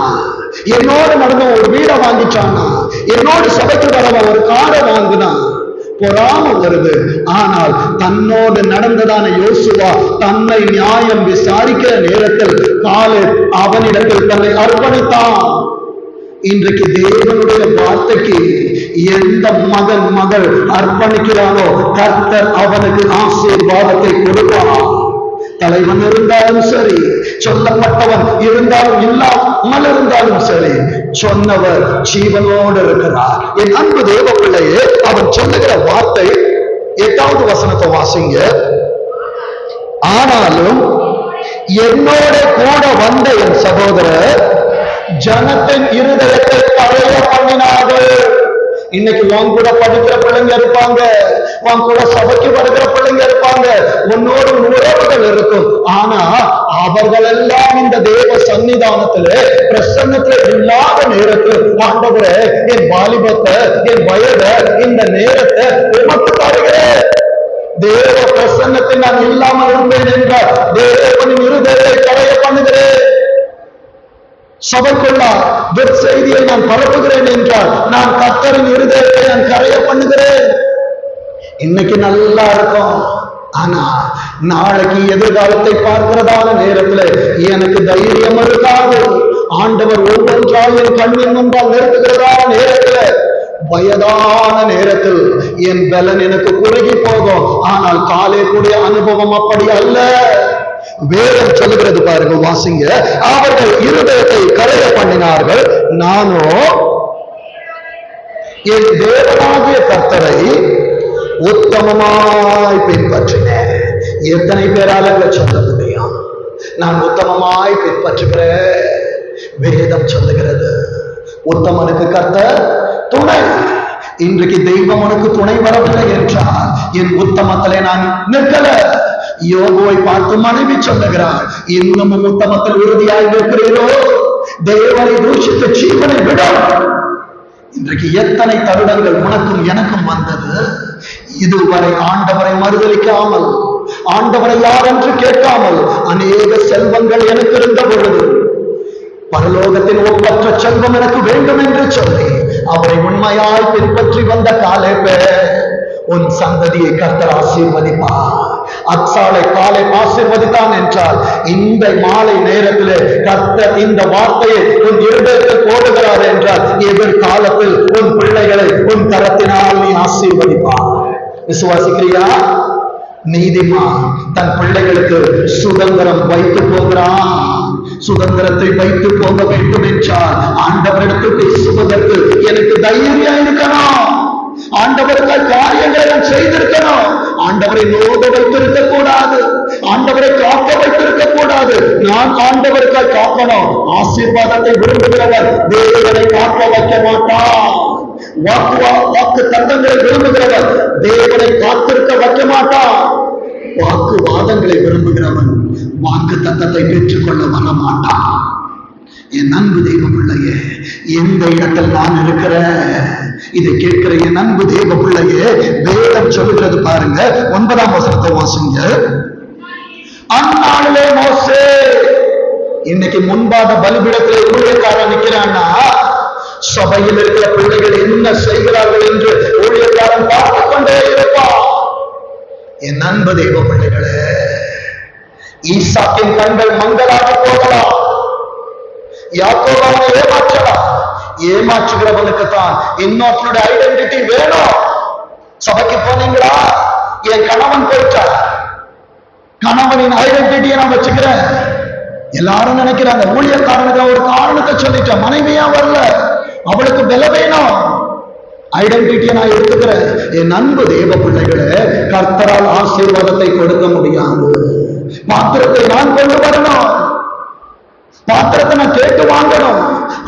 என்னோடு நடந்தவன் ஒரு வீடை வாங்கிட்டானா, என்னோடு சபைக்கு வரவன் ஒரு காரை வாங்கினான், பொறாம வருது. ஆனால் தன்னோடு நடந்ததான யோசுவா தன்னை நியாயம் விசாரிக்கிற நேரத்தில் காலேப் அவனிடத்தில் தன்னை அர்ப்பணித்தான். இன்றைக்கு தேவனுடைய வார்த்தைக்கு எந்த மகன் மகள் அர்ப்பணிக்கிறானோ கர்த்தர் அவனுக்கு ஆசீர்வாதத்தை கொடுப்பான். தலைவன் இருந்தாலும் சரி, சொல்லப்பட்டவன் இருந்தாலும் இல்லாமல் இருந்தாலும் சரி, சொன்னவர் ஜீவனோடு இருக்கிறார். என் அன்பு தேவ பிள்ளையே, அவன் சொல்லுகிற வார்த்தை 8வது வசனத்தை வாசிங்க. ஆனாலும் என்னோட கூட வந்த என் சகோதரர் ஜனத்தின் இருதயத்தை பழைய பண்ணினார்கள். இன்னைக்கு உன் கூட படிக்கிற பிள்ளைங்க இருப்பாங்க, உன் கூட சபைக்கு வருகிற பிள்ளைங்க இருப்பாங்க, உன்னோடு உறவுகள் இருக்கும். ஆனா அவர்கள் எல்லாம் இந்த தேவ சன்னிதானத்திலே பிரசன்னத்துல இல்லாத நேரத்தில் ஆண்டவரே, என் வாலிபத்தை, என் வயதை, இந்த நேரத்தை உமக்கு தருகிறேன். தேவ பிரசன்னத்தில் நான் இல்லாமல் இருந்தேன் என்றால் தேவனின் இருதயத்தை பழைய பண்ணுகிறேன். சபைக்குள்ள செய்தியை நான் பரப்புகிறேன் என்றால் நான் கர்த்தரின் இருதயத்தை நான் கரைய பண்ணுகிறேன். இன்னைக்கு நல்லா இருக்கும், ஆனா நாளைக்கு எதிர்காலத்தை பார்க்கிறதான நேரத்துல எனக்கு தைரியம் இருக்காது. ஆண்டவர் ஒவ்வொன்றால் என் கண்ணின் முன்பால் நிறுத்துகிறதான நேரத்துல, வயதான நேரத்தில் என் பலன் எனக்கு குறுகி போகும். ஆனால் காலேபுடைய அனுபவம் அப்படி அல்ல. வேதம் சொல்லுகிறது பாருங்க, வாசிங்க. அவர்கள் இருதயத்தை கரைய பண்ணினார்கள், நானோ என் தேவனாகிய கர்த்தரை உத்தமமாய் பின்பற்றினேன். எத்தனை பேரால சொல்ல முடியும்? நான் உத்தமமாய் பின்பற்றுகிறேன். வேதம் சொல்லுகிறது உத்தமனுக்கு கர்த்தர் துணை. இன்றைக்கு தெய்வம் உனக்கு துணை வரவில்லை என்றால் என் உத்தமத்திலே நான் நிற்கல. யோகுவை பார்த்து மனைவி சொல்லுகிறார், இன்னமும் உத்தமத்தில் உறுதியாய் நிற்கிறீரோ? தேவனை தூஷித்த ஜீவனை விட. இன்றைக்கு எத்தனை தருணங்கள் உனக்கும் எனக்கும் வந்தது. இதுவரை ஆண்டவரை மறுதலிக்காமல், ஆண்டவரை யார் என்று கேட்காமல், அநேக செல்வங்கள் எனக்கு இருந்த பொழுது பரலோகத்தின் ஒப்பற்ற செல்வம் எனக்கு வேண்டும் என்று சொல்லி அவரை உண்மையாய் பின்பற்றி வந்த காலேபே, உன் சந்ததியை கர்த்தர் ஆசீர்வதிப்பார். அக்சாலை காலை ஆசீர்வதித்தான் என்றால் இந்த மாலை நேரத்திலே கர்த்தர் இந்த வார்த்தையை உன் இருதயத்தில் போடுகிறார் என்றால் எதிர்காலத்தில் உன் பிள்ளைகளை உன் கரத்தினால் நீ ஆசீர்வதிப்பார். விசுவாசிக்கிறியா? நீதிமான் தன் பிள்ளைகளுக்கு சுதந்திரம் வைத்து போகிறான். சுதந்திரத்தை வைத்து போக வேண்டும் என்றால் ஆண்டவரிடத்து பேசுவதற்கு எனக்கு தைரியம் இருக்கணும். ஆண்டவருக்காய் காரியங்களை நான் செய்திருக்கணும். ஆண்டவரை நோக வைத்திருக்க கூடாது, ஆண்டவரை காக்க வைத்திருக்க கூடாது. நான் ஆண்டவருக்காய் காக்கணும். ஆசீர்வாதத்தை விரும்புகிறவர் தேவனை காக்க வைக்க மாட்டான். வாக்கு தத்தங்களை விரும்புகிறவர் தேவனை காத்திருக்க வைக்க மாட்டான். வாக்குவாதங்களை விரும்புகிறவன் வாக்கு தத்தத்தை பெற்றுக்கொள்ள வர மாட்டான். என் அன்பு தெய்வ பிள்ளையே, எந்த இடத்தில் நான் இருக்கிறேன், இதை கேட்கிற என் அன்பு தெய்வ பிள்ளையே, வேதம் சொல்லுகிறது பாருங்க, 9ஆம் வசனத்தை வாசிங்க. அந்நாளிலே மோசே, இன்னைக்கு முன்பாக பலிபீடத்திலே ஊழியக்காரன் நிற்கிறான்னா சபையில் இருக்கிற பிள்ளைகள் என்ன செய்கிறார்கள் என்று ஊழியக்காரன் பார்த்துக் கொண்டே இருப்பான். என் அன்பு தெய்வ பிள்ளைகளே, ஈசாக்கின் கண்கள் மங்களாக போகலாம், யாக்கோபு ஏமாற்றலாம். ஏமாற்றுகிறவனுக்கு தான் இன்னொருத்தருடைய ஐடென்டிட்டி வேணும். சபைக்கு போனீங்களா? என் கணவன் போயிட்டார், கணவனின் ஐடென்டிட்டியை நான் வச்சுக்கிறேன். எல்லாரும் நினைக்கிறாங்க ஊழியக்காரனுக்கு ஒரு காரணத்தை சொல்லிட்டேன், மனைவியா வரல, அவளுக்கு பல வேணும், ஐடென்டிட்டியை நான் எடுத்துக்கிறேன். என் அன்பு தேவ பிள்ளைகளே, கர்த்தரால் ஆசீர்வாதத்தை கொடுக்க முடியாது. பாத்திரத்தை நான் கொண்டு வரணும், பாத்திரத்தை நான் கேட்டு வாங்கணும்,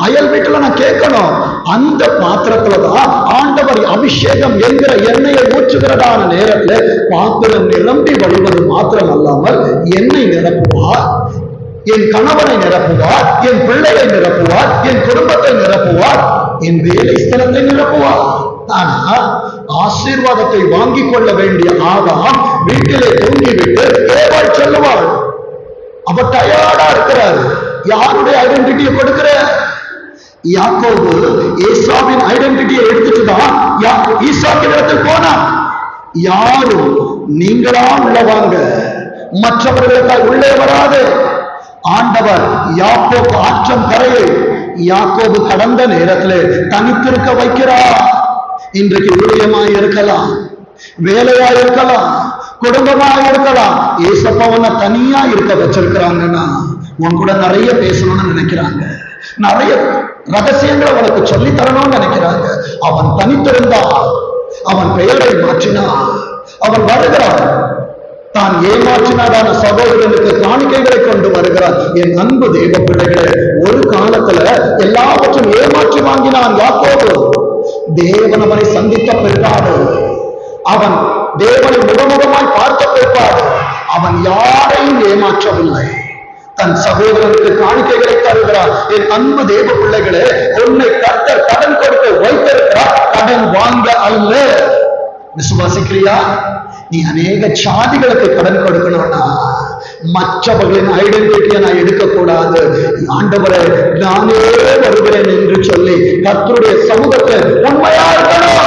அயல் வீட்டுல நான் கேட்கணும். அந்த பாத்திரத்துலதான் ஆண்டவர் அபிஷேகம் என்கிற எண்ணெயை ஊற்றுகிறதான நேரத்தில் பாத்திரம் நிரம்பி வழிவது மாத்திரம் அல்லாமல் என்னை நிரப்புவார், என் கணவனை நிரப்புவார், என் பிள்ளையை நிரப்புவார், என் குடும்பத்தை நிரப்புவார், என் வேலை ஸ்தலத்தை நிரப்புவார். ஆனா ஆசீர்வாதத்தை வாங்கிக் கொள்ள வேண்டிய ஆதாம் வீட்டிலே தூங்கிவிட்டு ஏவாள் சொல்லுவாள், அவர் டயர்டா இருக்கிறார். யாருடைய ஐடென்டிட்டியை கொடுக்கிற? யாக்கோபு ஏசாவின் ஐடென்டிட்டியை எடுத்துட்டுதான் ஈசாக்கின் இடத்தில் போனா. யாரும் நீங்களா உள்ளவாங்க, மற்றவர்களுக்காக உள்ளே வராது. ஆண்டவர் யாக்கோபு ஆற்றம் கரையை யாக்கோபு கடந்த நேரத்தில் தனித்திருக்க வைக்கிறார். இன்றைக்கு ஊழியமாய் இருக்கலாம், வேலையா இருக்கலாம், குடும்பமா இருக்கலாம். ஏசப்பாவனை தனியா இருக்க வச்சிருக்கிறாங்கன்னா உன் கூட நிறைய பேசணும்னு நினைக்கிறாங்க, நிறைய ரகசியங்களை உனக்கு சொல்லி தரணும்னு நினைக்கிறாங்க. அவன் தனித்திருந்தான், அவன் பெயரை மாற்றினான், அவன் வருகிறான், தான் ஏமாற்றினாதான சகோதரனுக்கு காணிக்கைகளை கொண்டு வருகிறார். என் அன்பு தேவ பிள்ளைகளே, ஒரு காலத்துல எல்லாவற்றும் ஏமாற்றி வாங்கினான் யாக்கோபு. தேவன் அவனை சந்தித்த பிற்பாடு, அவன் தேவனை முகமுகமாய் பார்த்த பிற்பாடு அவன் யாரையும் ஏமாற்றவில்லை, தன் சகோதரனுக்கு காணிக்கைகளை தருகிறார். என் அன்பு தேவ பிள்ளைகளே, உன்னை கர்த்தர் கடன் கொடுத்து வைத்திருக்கிறார், கடன் வாங்க அல்ல. விசுவாசிக்கிறியா? நீ அநேக சாதிகளுக்கு கடன் கொடுக்கணும்னா மற்றவர்களின் ஐடென்டிட்டியை நான் எடுக்கக்கூடாது. ஆண்டவரே நானே வருகிறேன் என்று சொல்லி கர்த்தருடைய சமூகத்தை உண்மையா இருக்கணும்.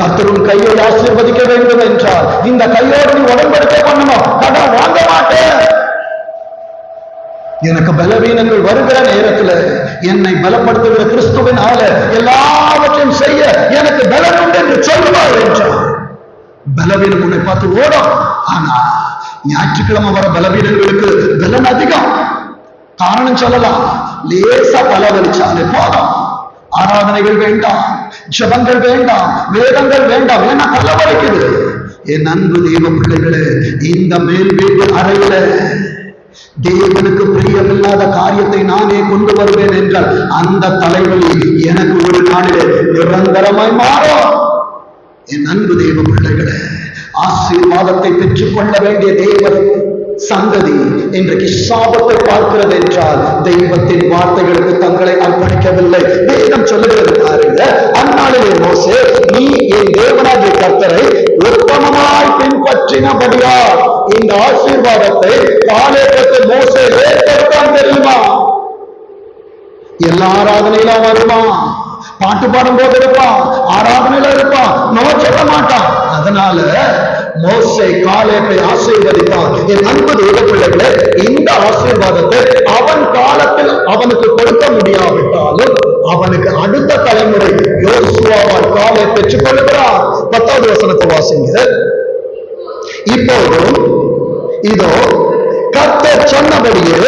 கர்த்தரும் கையை ஆசீர்வதிக்க வேண்டும் என்றால் இந்த கையோடு நீ உடன்படிக்கை பண்ணணும். கடன் வாங்க மாட்டேன். எனக்கு பலவீனங்கள் வருகிற நேரத்தில் என்னை பலப்படுத்துகிற கிறிஸ்துவின் ஆள எல்லாவற்றையும் செய்ய எனக்கு பலம் உண்டு என்று சொல்லுவார் என்றார். பலவீனம் உன்னை பார்த்து ஓடும், ஆனா ஞாயிற்றுக்கிழமை வர பலவீனங்களுக்கு பலன் அதிகம். காரணம் சொல்லலாம், லேசா பலவலிச்சாலே போதும். ஆராதனைகள் வேண்டாம், ஜபங்கள் வேண்டாம், வேதங்கள் வேண்டாம், ஏன்னா பலவலிக்குது. என் அன்பு தெய்வ பிள்ளைகளே, இந்த மேல் வீட்டு அறையில தேவனுக்கு பிரியமில்லாத காரியத்தை நானே கொண்டு வருவேன் என்றால் அந்த தலைவலி எனக்கு ஒரு நாளிலே நிரந்தரமாய் மாறும். என் அன்பு தெய்வ பிள்ளைகளே, ஆசீர்வாதத்தை பெற்றுக் கொள்ள வேண்டிய தேவன் சந்ததி இன்றைக்கு சாபத்தை பார்க்கிறது என்றால் தெய்வத்தின் வார்த்தைகளுக்கு தங்களை அர்ப்பணிக்கவில்லை. வேதம் சொல்லுகிறது பாருங்க, அந்நாளிலே மோசே, நீ என் தேவனாகிய கர்த்தரை உத்தமமாய் பின்பற்றினபடியால் இந்த ஆசீர்வாதத்தை காலேபுக்கு மோசே ஏற்படுத்தான். தெரியுமா? எல்லா ஆராதனையிலும் வருவான், பாட்டு பாடும் போது இருப்பான், ஆராதனையில இருப்பான், நம்ம சொல்ல மாட்டான். அதனால மோசே காலேபை ஆசீர்வதித்தான். என் அன்பு தெய்வ பிள்ளைகளே, இந்த ஆசீர்வாதத்தை அவன் காலத்தில் அவனுக்கு கொடுக்க முடியாவிட்டாலும் அவனுக்கு அடுத்த தலைமுறை யோசுவாவால் காலை பெற்றுக் கொள்கிறான். 10வது வசனத்தை வாசிங்க. இப்போதும் இதோ கர்த்தர் சொன்னபடியே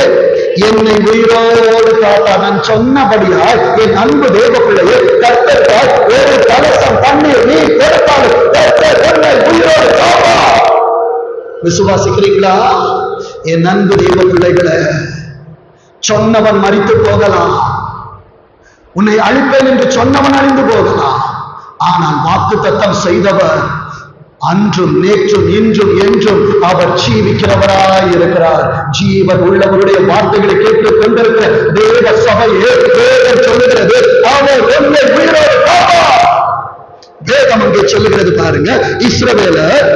என்னை உயிரோடு காத்தார். நான் சொன்னபடியால் என் அன்பு தேவ பிள்ளையே, கர்த்தர் ஒரு கலசம் தண்ணீர் நீ கொடுத்தாலும் கர்த்தர் என்னை உயிரோடு காப்பார். விசுவாசிக்கிறீங்களா? என் அன்பு தேவ பிள்ளைகளை, சொன்னவன் மரித்து போகலாம், உன்னை அழிப்பேன் என்று சொன்னவன் அழிந்து போகலாம், ஆனால் வாக்குத்தத்தம் செய்தவர் அன்றும் நேற்றும் இன்றும் என்றும் அவர் ஜீவிக்கிறவராய் இருக்கிறார். ஜீவன் உள்ளவருடைய வார்த்தைகளை கேட்டுக் கொண்டிருக்கிற தேவ சபையே, வேதம் சொல்லுகிறது அவர் என்னை உயிரோடு காப்பார். வேதம் அங்கே சொல்லுகிறது பாருங்க, இஸ்ரவேலர்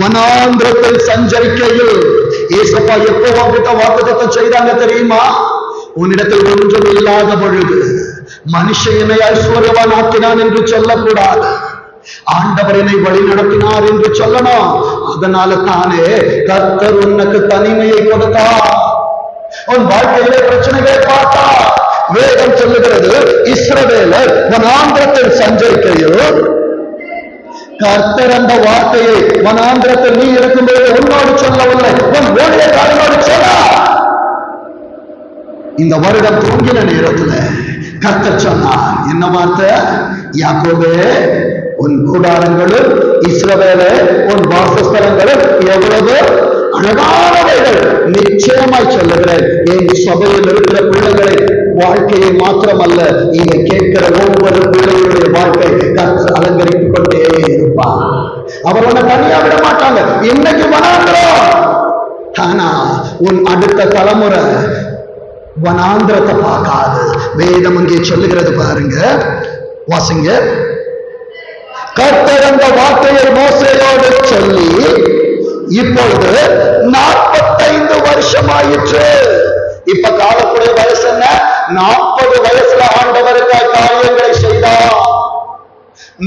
வனாந்திரத்தில் சஞ்சரிக்கையில் ஏசப்பா எப்போ உன்கிட்ட வாக்குத்தத்தம் செய்தாங்க தெரியுமா? உன்னிடத்தில் ஒன்றும் இல்லாத பொழுது மனுஷனை ஐஸ்வர்யவான் ஆக்கினான் என்று சொல்லக்கூடாது, ஆண்டவர் என்னை வழி நடத்தினார் என்று சொல்லணும். அதனால தானே கர்த்தர் உனக்கு தனிமையை கொடுத்தார், உன் வாழ்க்கையிலே பிரச்சனைகளை பார்த்தார். வேதம் சொல்லுகிறது, இஸ்ரவேலர் வனாந்திரத்தில் சஞ்சரிக்கையில் கர்த்தர் அந்த வார்த்தையை வனாந்திரத்தில் நீ இருக்கும்போது உன்னோடு சொல்லவில்லை, உன் ஊழியக்காரனோடு சொல்ல. இந்த வருடம் தூங்கின நேரத்தில் கர்த்தர் சொன்னார், என்ன வார்த்தை? யாக்கோபே, உன் கூடாரங்களும் இஸ்ரவேலே உன் வாசஸ்தலங்களும் எவ்வளவு அழகானவைகள். நிச்சயமாய் சொல்லுகிறேன், என் சபையில் இருக்கிற பிள்ளைகளை வாழ்க்கையை மாத்திரமல்ல, இதை கேட்கிற ஒவ்வொரு பிள்ளைகளுடைய வாழ்க்கை கர்த்தர் அலங்கரித்துக் கொண்டே இருப்பார். அவர் உன்னை தனியா விட மாட்டாங்க. இன்னைக்கு வனாந்திரம், ஆனா உன் அடுத்த தலைமுறை வனாந்திரத்தை பார்க்காது. வேதம் அங்கே சொல்லுகிறது பாருங்க, வாசிங்க. கர்த்தர் அந்த வார்த்தையை மோசேயோடு சொல்லி இப்பொழுது 45 வருஷம் ஆயிற்று. இப்ப காலக்கூடிய வயசு என்ன? 40 வயசுல ஆண்டவருக்காய் காரியங்களை செய்தார்.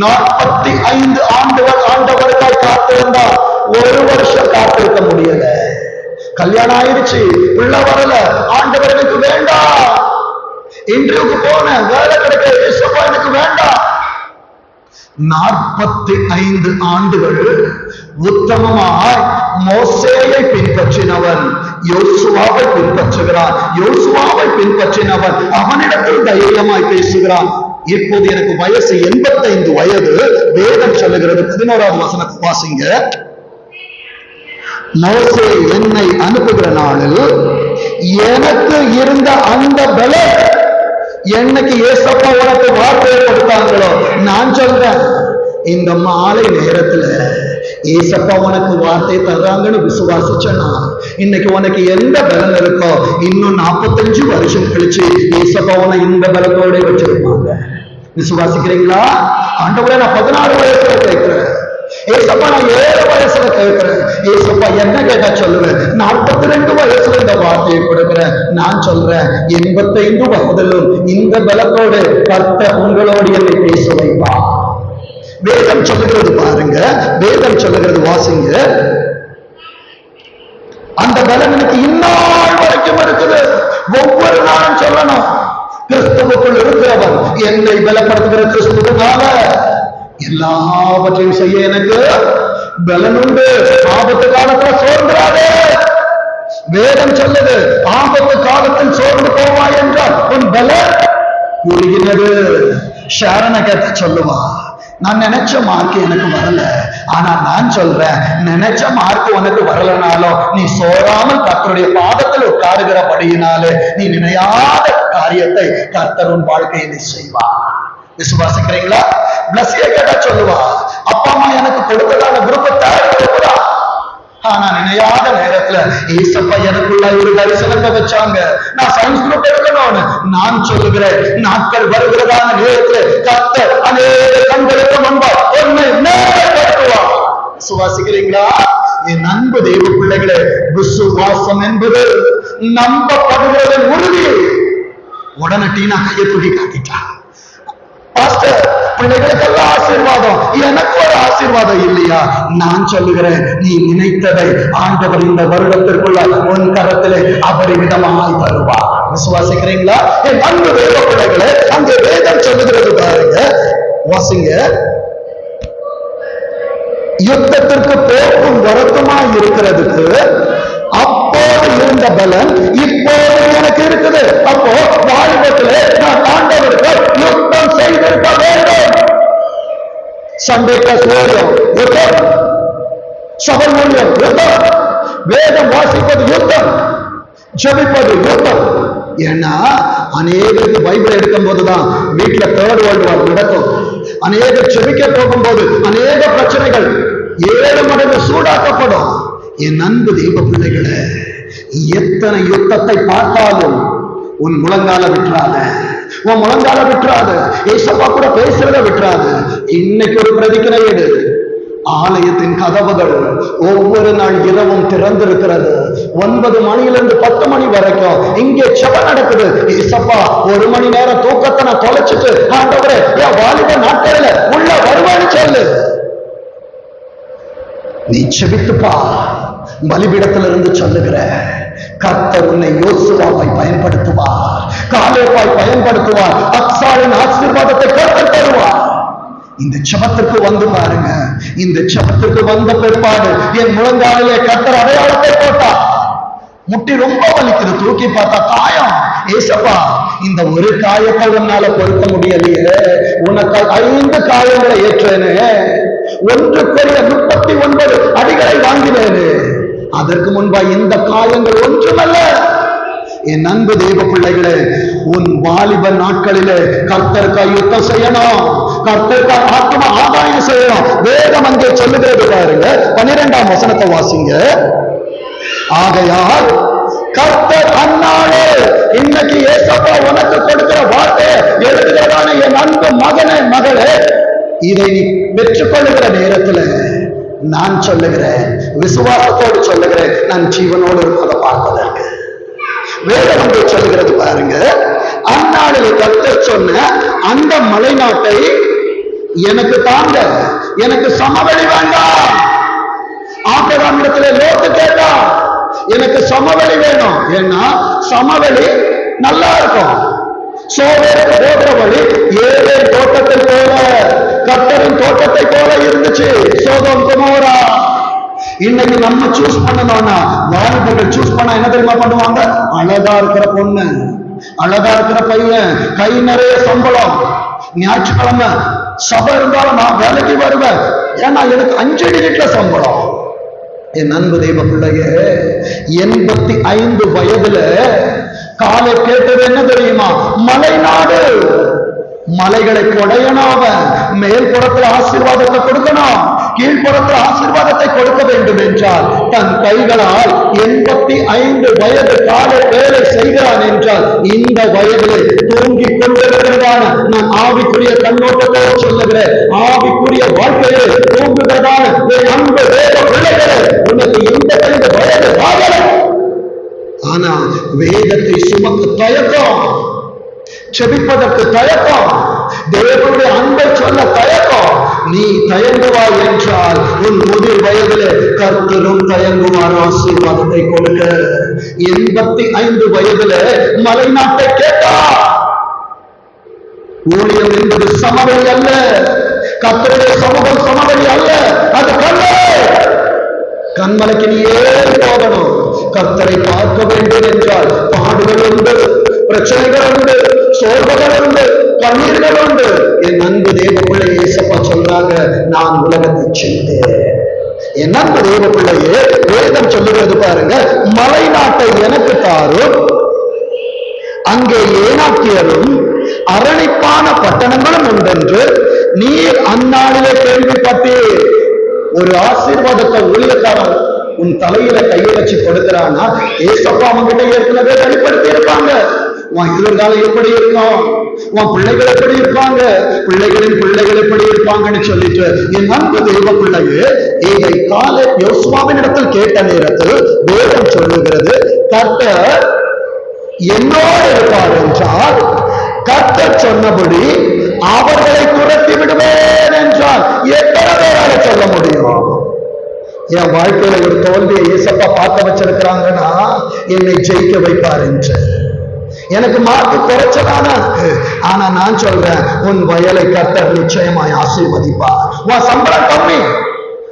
45 ஆண்டுகள் ஆண்டவருக்காய் காத்திருந்தார். ஒரு வருஷம் காத்திருக்க முடியல. கல்யாணம் ஆயிடுச்சு, பிள்ளை வரல, ஆண்டவர் எனக்கு வேண்டாம். இன்றைக்கு போன வேலை கிடைக்க இயேசுப்பா எனக்கு வேண்டாம். 45 ஆண்டுகள் உத்தமமாய் மோசேயை பின்பற்றினவன் யோசுவாவை பின்பற்றுகிறான். யோசுவாவை பின்பற்றினவன் அவனிடத்தில் தைரியமாய் பேசுகிறான். இப்போது எனக்கு வயசு 85 வயது. வேதம் சொல்லுகிறது 11வது வசனத்தை வாசிங்க. மோசே என்னை அனுப்புகிற நாளில் எனக்கு இருந்த அந்த பலம் என்னைக்கு ஏசப்பா உனக்கு வார்த்தையை கொடுத்தாங்களோ, நான் சொல்றேன், இந்த மாலை நேரத்துல ஏசப்பா உனக்கு வார்த்தை தர்றாங்கன்னு விசுவாசிச்சனா இன்னைக்கு உனக்கு எந்த பலம் இருக்கோ, இன்னும் 45 வருஷம் கழிச்சு ஏசப்பா உன இந்த பலத்தோட வச்சிருப்பாங்க. விசுவாசிக்கிறீங்களா? ஆண்டவரே, நான் 16 வயசுல கேட்கிறேன், ஏசப்பா நான் 7 வயசுல கேட்கிறேன், ஏசப்பா என்ன கேட்டா சொல்லுவேன், 42 வயசுல இந்த வார்த்தையை கொடுக்கிறேன். நான் சொல்றேன், 85 வயதிலும் இந்த பலத்தோடு கர்த்தர் உங்களோடு என்னை பேச வைப்பா. வேதம் சொல்லுகிறது பாருங்க, வேதம் சொல்லுகிறது வாசிங்க. அந்த பலம் எனக்கு இந்நாள் வரைக்கும் இருக்குது. ஒவ்வொரு நாளும் சொல்லணும், கிறிஸ்துவுக்குள் இருக்கிறவன் என்னை பலப்படுத்துகிற கிறிஸ்துவனால எல்லாவற்றையும் செய்ய எனக்கு பலனுண்டு. ஆபத்து காலத்துல சோர்ந்துராதே. வேதம் சொல்லுது, ஆபத்து காலத்தில் சோர்ந்து போவாய் என்றால் உன் பலன் உருகினது. ஷாரனை கேட்ட சொல்லுவா, நான் நினைச்ச மார்க் எனக்கு வரல, ஆனா நான் சொல்றேன், நினைச்ச மார்க் உனக்கு வரலனாலும் நீ சோறாமல் கர்த்தருடைய பாதத்தில் உட்காருகிறபடியினாலே நீ நினையாத காரியத்தை கர்த்தர் உன் வாழ்க்கையை செய்வா. விசுவாசிக்கிறீங்களா? பிளஸிய கேட்டா சொல்லுவா, அப்பா அம்மா எனக்கு கொடுத்ததான விருப்பத்தை ஆனா நினையாத நேரத்துல ஏசப்பா எனக்குள்ள ஒரு தரிசனத்தை வச்சாங்க, நான் சயின்ஸ் குரூப் எடுக்கணும்னு. நான் சொல்லுகிறேன், நாட்கள் வருகிறதான நேரத்துல கர்த்தர் அநேக கண்களுக்கு முன்பா என்னை நேரப்படுத்துவார். விசுவாசிக்கிறீங்களா? என் அன்பு தெய்வ பிள்ளைகளே, விசுவாசம் என்பது நம்பப்படுவதன் உறுதி. உடனே டீனா கையை தூக்கி காட்டிட்டா, பாஸ்டர் பிள்ளைகளுக்கெல்லாம் ஆசீர்வாதம், எனக்கு ஒரு ஆசீர்வாதம் இல்லையா? நான் சொல்லுகிறேன், நீ நினைத்ததை ஆண்டவர் இந்த வருடத்திற்குள்ள உன் கரத்திலே அபரிமிதமாய் தருவார். விசுவாசிக்கிறீங்களா? என் அன்பு தேவ பிள்ளைகளே, அங்கே வேதம் சொல்லுகிறது பாருங்க, வாசிங்க. யுத்தத்திற்கு போக்கும் வரத்துமாய் இருக்கிறதுக்கு அப்போது இருந்த பலன் இப்போது எனக்கு இருக்குது. அப்போ வாலிபத்திலே நான் ஆண்டவருக்கு யுத்தம் செய்திருக்க வேண்டும். சண்டே கிளாஸ் ஓடியம் யுத்தம், சபை ஊழியம் யுத்தம், வேதம் வாசிப்பது யுத்தம், ஜெபிப்பது யுத்தம். ஏன்னா அநேகருக்கு பைபிள் எடுக்கும் போதுதான் வீட்டுல தேர்ட் வேர்ல்டு வார் நடக்கும். அநேகர் ஜெபிக்க போகும்போது அநேக பிரச்சனைகள் 7 மடங்கு சூடாக்கப்படும். என் அன்பு தெய்வ பிள்ளைகளே, எத்தனை யுத்தத்தை பார்த்தாலும் உன் முழங்கால விட்டுறாத, உன் முழங்கால விட்டுறாத. ஏசப்பா கூட பேசுறத விட்டுறாத. இன்னைக்கு ஒரு பிரதிக்கிற எடு. ஆலயத்தின் கதவுகள் ஒவ்வொரு நாள் இரவும் திறந்திருக்கிறது. 9 மணியிலிருந்து 10 மணி வரைக்கும் இங்கே ஜெபம் நடக்குது. ஏசப்பா 1 மணி நேரம் தூக்கத்தை நான் தொலைச்சிட்டு ஆண்டவரே என் வாலிப நாட்களில உள்ள வருவான்னு சொல்லு. நீ செபித்துப்பா. பலிபீடத்திலிருந்து சொல்லுகிற கர்த்தர் உன்னை யோசுவாவை பயன்படுத்துவார், காலேபாய் பயன்படுத்துவார், அக்சாரின் ஆசீர்வாதத்தை கர்த்தர் தருவார். இந்த ஜெபத்திற்கு வந்து பாருங்க. இந்த ஜெபத்திற்கு வந்த பிற்பாடு என் முழங்காலிலே கர்த்தர் அடையாளத்தை போட்டார். முட்டி ரொம்ப வலிக்குது, தூக்கி பார்த்தா காயம். ஏசப்பா, இந்த ஒரு காயத்தை உன்னால பொறுக்க முடியலையே, உனக்கு 5 காயங்களை ஏற்றேனே, 1:39 அடிகளை வாங்கினேனே. அதற்கு முன்பா இந்த காயங்கள் ஒன்றுமல்ல. என் அன்பு தெய்வ பிள்ளைகளே, உன் வாலிப நாட்களிலே கர்த்தருக்காக யுத்தம் செய்யணும், கர்த்தருக்காக ஆத்ம ஆதாயம் செய்யணும். வேதம் அங்கே சொல்லுகிறது பாருங்க, 12ஆம் வசனத்தை வாசிங்க. ஆகையால் கர்த்தர் அந்நாளே, இன்னைக்கு ஏசப்பா உனக்கு கொடுக்கிற வார்த்தையை எழுதுகிறதான என் அன்பு மகனே மகளே, இதை நீ பெற்றுக்கொள்ளுகிற நேரத்துல நான் சொல்லுகிறேன், விசுவாசத்தோடு சொல்லுகிறேன், நான் ஜீவனோடு இருப்பதை பார்ப்பதற்கு. வேதம் வந்து சொல்லுகிறது பாருங்க, அந்நாளில் கர்த்தர் சொன்ன அந்த மலை நாட்டை எனக்கு தாங்க, எனக்கு சமவெளி வேண்டாம். ஆபிரகாம் இடத்துல லோத்து கேட்டா, எனக்கு சமவெளி வேணும். ஏன்னா சமவெளி நல்லா இருக்கும். சோதேருக்கு போகிற வழி ஏதேன் தோட்டத்தை போல, கர்த்தரின் தோட்டத்தை போல இருந்துச்சு சோதோம் குமோரா. இன்னைக்கு நம்ம சூஸ் பண்ணணும்னா, வாலிபர்கள் சூஸ் பண்ண என்ன தெரியுமா பண்ணுவாங்க? அழகா இருக்கிற பொண்ணு, அழகா இருக்கிற பையன், கை நிறைய சம்பளம், ஞாயிற்றுக்கிழமை சபை இருந்தாலும் நான் வேலைக்கு வருவேன், ஏன்னா எனக்கு 5 டிஜிட்ல சம்பளம். என் அன்பு தெய்வ பிள்ளையே, 85 வயதுல காலை கேட்டது என்ன தெரியுமா? மலைநாடு. மலைகளை கொடையணும். அவன் மேல்புறத்தில் ஆசீர்வாதத்தை கொடுக்கணும், கீழ்ப்புறத்தில் ஆசீர்வாதத்தை கொடுக்க வேண்டும் என்றால் தன் கைகளால் 85 வயது காலை வேலை செய்கிறான் என்றால் இந்த வயதிலே தூங்கிக் கொண்டிருக்கிறதான நான் ஆவிக்குரிய கண்ணோட்டத்தோடு சொல்லுகிறேன், ஆவிக்குரிய வாழ்க்கையை தூங்குகிறதான அன்பு வேத பிள்ளைகளே, உனக்கு 85 வயது ஆகல, ஆனா வேதத்தை சுமக்கு தயக்கம், செபிப்பதற்கு தயக்கம், தேவனுடைய அன்பை சொல்ல தயக்கம். நீ தயங்குவாய் என்றால் உன் முதிர் வயதிலே கர்த்தரும் தயங்குவார் ஆசீர்வாதத்தை கொடுக்க. 85 வயதிலே மலை நாட்டை கேட்டா. ஊழியம் என்பது சமவெளி அல்ல, கர்த்தருடைய சமூகம் சமவெளி அல்ல, அது கல்லறை. கண்மலைக்கு நீ ஏறி போகணும். கர்த்தரை பார்க்க வேண்டும் என்றால் பாடுகள் உண்டு, பிரச்சனைகள் உண்டு, சோர்வுகள் உண்டு, கண்ணீர்கள் உண்டு. என் அன்பு தேவ பிள்ளை ஏசப்பா சொல்றாங்க, நான் உலகத்தை சென்றேன். என் அன்பு தேவ பிள்ளையே, வேதம் சொல்லுகிறது பாருங்க, மலை நாட்டை எனக்கு தாரும், அங்கே ஏனாக்கியரும் அரணிப்பான பட்டணங்களும் உண்டென்று நீர் அந்நாளிலே கேள்விப்பட்டீர். ஒரு ஆசீர்வாதத்தை ஊழியக்காரன் உன் தலையில கையை வச்சு கொடுக்கிறான்னா ஏசப்பா அவங்கிட்ட ஏற்கனவே வெளிப்படுத்தி இருப்பாங்க. உன் எதிர்காலம் எப்படி இருக்கும், உன் பிள்ளைகள் எப்படி இருப்பாங்க, பிள்ளைகளின் பிள்ளைகள் எப்படி இருப்பாங்கன்னு சொல்லிட்டு என் அன்பு தெய்வ பிள்ளையே, இதை கால யோசுவாவின் இடத்தில் கேட்ட நேரத்தில் வேதம் சொல்லுகிறது, கர்த்தர் என்னோடு இருப்பார் என்றால் கர்த்தர் சொன்னபடி அவர்களை துரத்தி விடுவேன் என்றால் எத்தனை பேரால சொல்ல முடியும்? என் வாழ்க்கையில ஒரு தோல்வியை ஏசப்பா பார்க்க வச்சிருக்கிறாங்கன்னா என்னை ஜெயிக்க வைப்பார் என்று. எனக்கு மார்க்கு குறைச்சதான இருக்கு, ஆனா நான் சொல்றேன், உன் வயலை கர்த்தர் நிச்சயமாய் ஆசீர்வதிப்பார். உன் சம்பளம் கம்மி,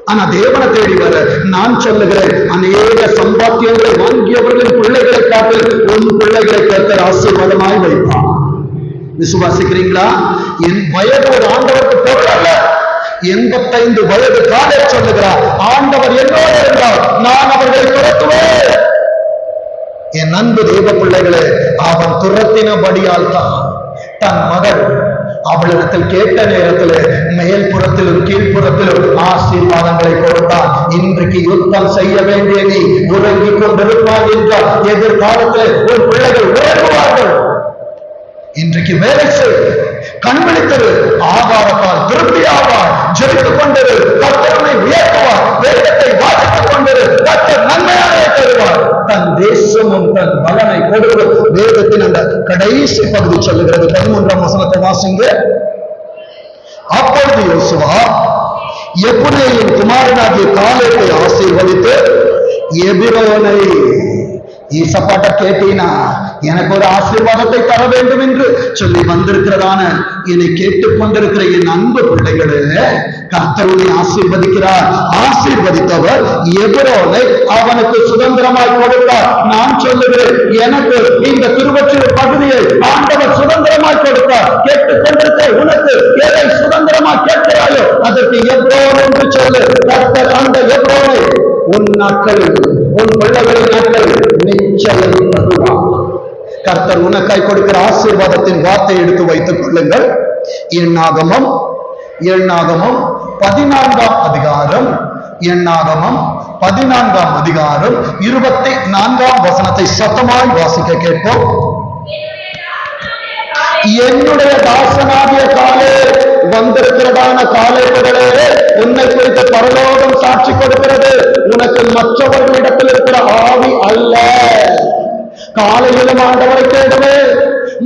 ஆனா தேவனை தேடி வர நான் சொல்லுகிறேன், அநேக சம்பாத்தியங்களை வாங்கியவர்களின் பிள்ளைகளை காட்டு உன் பிள்ளைகளை கர்த்தர் ஆசீர்வாதமாய் வைப்பார். விசுவாசிக்கிறீங்களா? என் வயது ஒரு ஆண்டவருக்கு பொருள் அல்ல. 85 வயது காலை சொல்லுகிறார், ஆண்டவர் என்னோடு இருந்தால் நான் அவர்களை துரத்துவேன். என் அன்பு தேவ பிள்ளைகளே, அவன் துரத்தினபடியால் தான் தன் மகள் அவளிடத்தில் கேட்ட நேரத்தில் மேல் புறத்திலும் கீழ்ப்புறத்திலும் ஆசீர்வாதங்களை கொடுத்தான். இன்றைக்கு யுத்தம் செய்ய வேண்டிய நீ உறங்கிக் கொண்டிருப்பாய் என்றால் எதிர்காலத்தில் உன் பிள்ளைகள் உறங்குவார்கள். இன்றைக்கு வேலை செய், கண்விழித்தது, ஆகாரத்தால் திருப்தி ஆவார், ஜெபித்துக் கொண்டிரு, கர்த்தரை உயர்த்துவார், வேதத்தை வாசித்துக் கொண்டிரு, கர்த்தர் நன்மையானதை தருவார், தன் தேசமும் தன் பலனை கொடுக்கும். வேதத்தின் அந்த கடைசி பகுதி சொல்லுகிறது, 13ஆம் வசனத்தை வாசிங்க. அப்பொழுது யோசுவா எப்புனேயின் குமாரனாகிய காலேபை ஆசீர்வதித்து எபிரோனை, ஈசப்பாட்ட கேட்டீனா எனக்கு ஒரு ஆசீர்வாதத்தை தர வேண்டும் என்று சொல்லி வந்திருக்கிறதான என்னை கேட்டுக் கொண்டிருக்கிற என் அன்பு பிள்ளைகளே, கர்த்தரை ஆசீர்வதிக்கிறார். ஆசீர்வதித்தவர் எபிரோனை அவனுக்கு சுதந்திரமாய் கொடுத்தார். நான் சொல்லுகிறேன், எனக்கு இந்த திருவொற்றியூர் பகுதியை ஆண்டவர் சுதந்திரமாய் கொடுத்தார். கேட்டுக் கொண்டிருக்கிற உனக்கு எதை சுதந்திரமாய் கேட்கிறாயோ அதற்கு எப்ரோன் என்று சொல்லு. கர்த்தர் அந்த எப்ரோனை உன் நாட்களில், உன் பிள்ளைகளின் நாட்களில் நிச்சயம் தருவார். கர்த்தர் உனக்காய் கொடுக்கிற ஆசீர்வாதத்தின் வார்த்தை எடுத்து வைத்துக் கொள்ளுங்கள். எண்ணாகமம் 14ஆம் அதிகாரம், எண்ணாகமம் 14ஆம் அதிகாரம் 24ஆம் வசனத்தை சத்தமாய் வாசிக்க கேட்போம். என்னுடைய தாசனாகிய காலே, வந்திருக்கிறதான காலேபுகளே, உன்னை குறித்து பரலோகம் சாட்சி கொடுக்கிறது, உனக்கு மற்றவர்களிடத்தில் இருக்கிற ஆவி அல்ல. காலையிலும் ஆண்டவரை தேடுவேன்,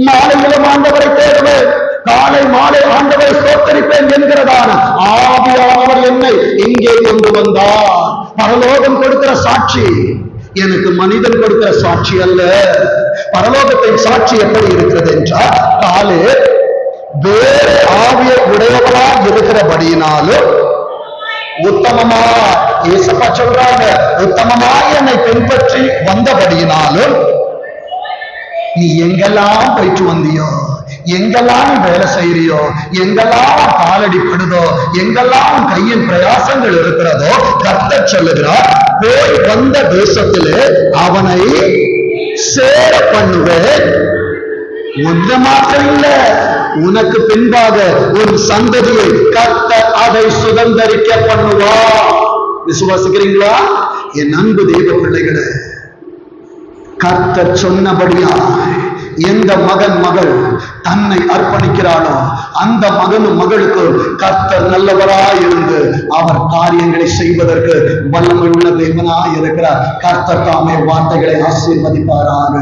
மாலையிலும் ஆண்டவரை தேடுவேன், காலை மாலை ஆண்டவரை ஸ்தோத்தரிப்பேன் என்கிறதான ஆவியானவர் என்னை இங்கே கொண்டு வந்தார். பரலோகம் கொடுக்கிற சாட்சி எனக்கு மனிதன் கொடுக்கிற சாட்சி அல்ல. பரலோகத்தின் சாட்சி எப்படி இருக்கிறது என்றால், காலே வேறு ஆவியை உடையவராக இருக்கிறபடியினாலும் உத்தமமா, ஏசப்பா சொல்றாங்க, உத்தமமாய் என்னை பின்பற்றி வந்தபடியினாலும் நீ எங்கெல்லாம் போயிட்டு வந்தியோ, எங்கெல்லாம் வேலை செய்யறியோ, எங்கெல்லாம் காலடி படுதோ, எங்கெல்லாம் கையின் பிரயாசங்கள் இருக்கிறதோ, கர்த்தர் சொல்லுகிறார், போய் வந்த தேசத்திலே அவனை சேர பண்ணுவேன். ஒன்ன மாத்திரம் இல்ல, உனக்கு பின்பாக ஒரு சந்ததியை கர்த்தர் அதை சுதந்தரிக்க பண்ணுவார். விசுவாசிக்கிறீங்களா? என் அன்பு தெய்வ பிள்ளைகளே, கர்த்தர் சொன்னபடியா எந்த மகன் மகள் தன்னை அர்ப்பணிக்கிறானோ அந்த மகனும் மகளுக்கு கர்த்தர் நல்லவராய் இருந்து அவர் காரியங்களை செய்வதற்கு வல்லமை உள்ள தேவனாய் இருக்கிறார். கர்த்தர் தாமே வார்த்தைகளை ஆசீர்வதிப்பாராக.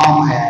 ஆமென்.